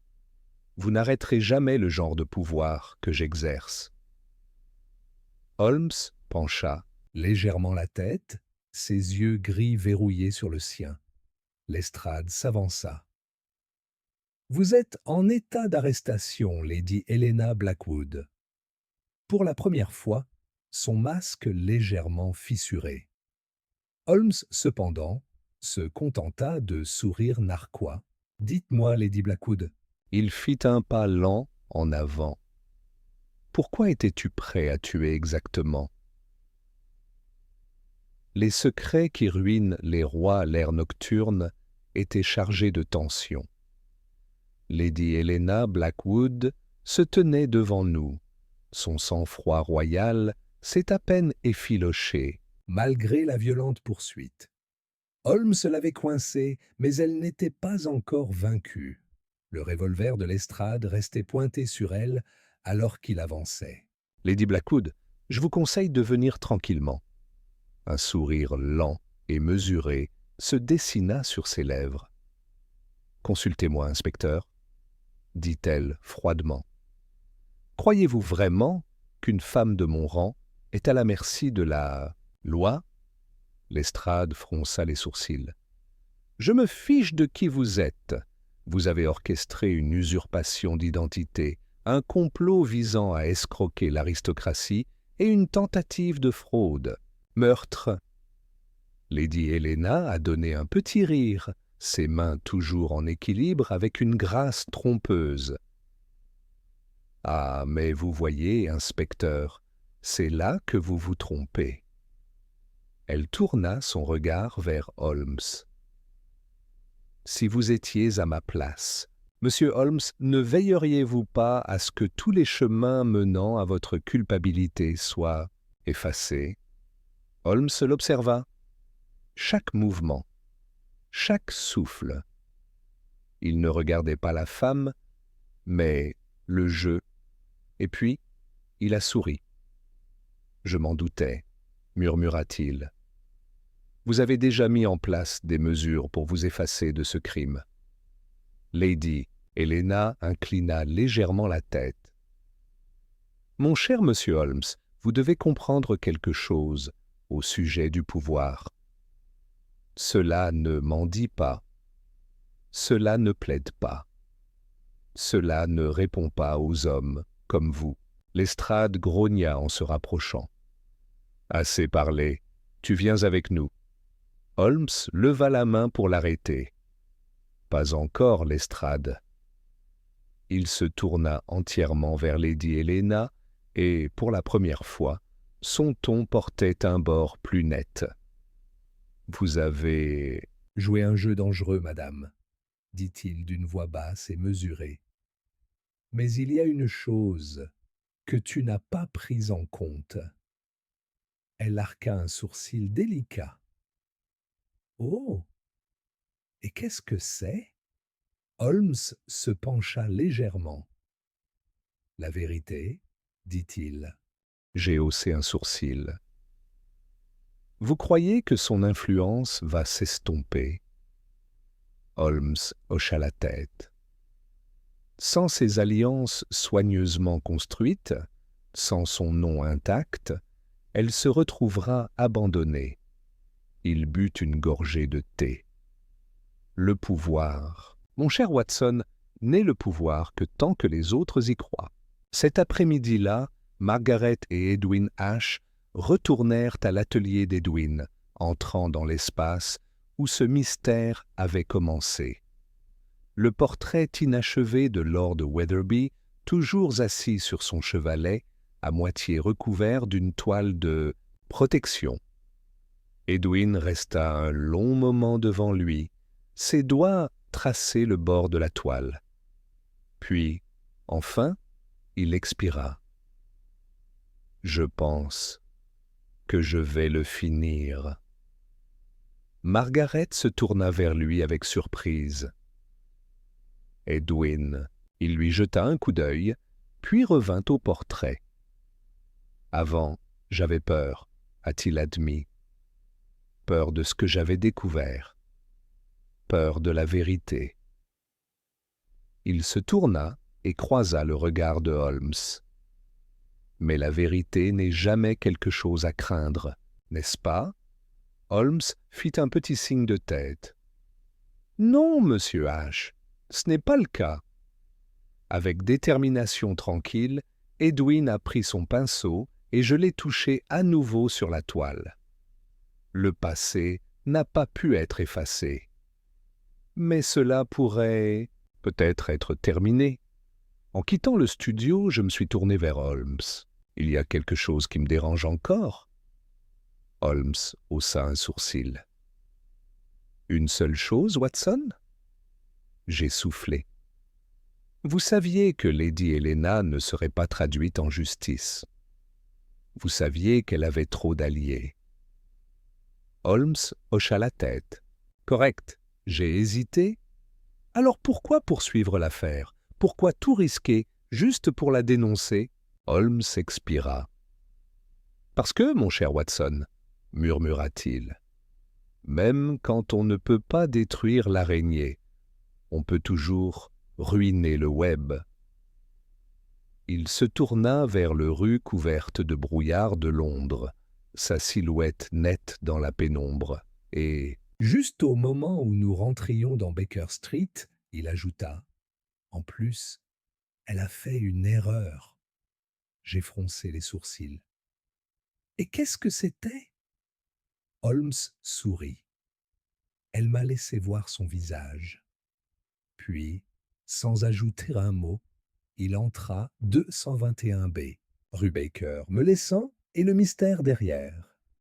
vous n'arrêterez jamais le genre de pouvoir que j'exerce. Holmes pencha. Légèrement la tête, ses yeux gris verrouillés sur le sien. Lestrade s'avança. Vous êtes en état d'arrestation, Lady Helena Blackwood. Pour la première fois, son masque légèrement fissuré. Holmes, cependant, se contenta de sourire narquois. Dites-moi, Lady Blackwood. Il fit un pas lent en avant. Pourquoi étais-tu prêt à tuer exactement? Les secrets qui ruinent les rois à l'ère nocturne étaient chargés de tension. Lady Helena Blackwood se tenait devant nous. Son sang-froid royal s'est à peine effiloché. Malgré la violente poursuite. Holmes l'avait coincée, mais elle n'était pas encore vaincue. Le revolver de Lestrade restait pointé sur elle alors qu'il avançait. Lady Blackwood, je vous conseille de venir tranquillement. Un sourire lent et mesuré se dessina sur ses lèvres. Consultez-moi, inspecteur, dit-elle froidement. Croyez-vous vraiment qu'une femme de mon rang est à la merci de la loi? Lestrade fronça les sourcils. Je me fiche de qui vous êtes. Vous avez orchestré une usurpation d'identité, un complot visant à escroquer l'aristocratie et une tentative de fraude. Meurtre. Lady Helena a donné un petit rire, ses mains toujours en équilibre avec une grâce trompeuse. Ah, mais vous voyez, inspecteur, c'est là que vous vous trompez. Elle tourna son regard vers Holmes. Si vous étiez à ma place, Monsieur Holmes, ne veilleriez-vous pas à ce que tous les chemins menant à votre culpabilité soient effacés? Holmes l'observa. Chaque mouvement, chaque souffle. Il ne regardait pas la femme, mais le jeu. Et puis, il a souri. Je m'en doutais, murmura-t-il. Vous avez déjà mis en place des mesures pour vous effacer de ce crime. Lady Helena inclina légèrement la tête. Mon cher monsieur Holmes, vous devez comprendre quelque chose au sujet du pouvoir. Cela ne mendie pas. Cela ne plaide pas. Cela ne répond pas aux hommes comme vous. Lestrade grogna en se rapprochant. Assez parlé, tu viens avec nous. Holmes leva la main pour l'arrêter. Pas encore, Lestrade. Il se tourna entièrement vers Lady Helena et, pour la première fois, son ton portait un bord plus net. Vous avez joué un jeu dangereux, madame, dit-il d'une voix basse et mesurée. Mais il y a une chose que tu n'as pas prise en compte. Elle arqua un sourcil délicat. Oh! Et qu'est-ce que c'est? Holmes se pencha légèrement. La vérité, dit-il. J'ai haussé un sourcil. Vous croyez que son influence va s'estomper? Holmes hocha la tête. Sans ses alliances soigneusement construites, sans son nom intact, elle se retrouvera abandonnée. Il but une gorgée de thé. Le pouvoir. Mon cher Watson, n'est le pouvoir que tant que les autres y croient. Cet après-midi-là, Margaret et Edwin Ashe retournèrent à l'atelier d'Edwin, entrant dans l'espace où ce mystère avait commencé. Le portrait inachevé de Lord Weatherby, toujours assis sur son chevalet, à moitié recouvert d'une toile de protection. Edwin resta un long moment devant lui, ses doigts traçaient le bord de la toile. Puis, enfin, il expira. Je pense que je vais le finir. Margaret se tourna vers lui avec surprise. Edwin, il lui jeta un coup d'œil, puis revint au portrait. Avant, j'avais peur, a-t-il admis. Peur de ce que j'avais découvert. Peur de la vérité. Il se tourna et croisa le regard de Holmes. Mais la vérité n'est jamais quelque chose à craindre, n'est-ce pas? Holmes fit un petit signe de tête. Non, monsieur H., ce n'est pas le cas. Avec détermination tranquille, Edwin a pris son pinceau et je l'ai touché à nouveau sur la toile. Le passé n'a pas pu être effacé. Mais cela pourrait peut-être être terminé. En quittant le studio, je me suis tourné vers Holmes. Il y a quelque chose qui me dérange encore. Holmes haussa un sourcil. Une seule chose, Watson? J'ai soufflé. Vous saviez que Lady Helena ne serait pas traduite en justice. Vous saviez qu'elle avait trop d'alliés. Holmes hocha la tête. Correct, j'ai hésité. Alors pourquoi poursuivre l'affaire? Pourquoi tout risquer juste pour la dénoncer? Holmes expira. Parce que, mon cher Watson, murmura-t-il, même quand on ne peut pas détruire l'araignée, on peut toujours ruiner le web. Il se tourna vers le rue couverte de brouillard de Londres, sa silhouette nette dans la pénombre, et Juste au moment où nous rentrions dans Baker Street, il ajouta, « En plus, elle a fait une erreur. » J'ai froncé les sourcils. « Et qu'est-ce que c'était ?» Holmes sourit. Elle m'a laissé voir son visage. Puis, sans ajouter un mot, il entra 221 B, rue Baker, me laissant et le mystère derrière.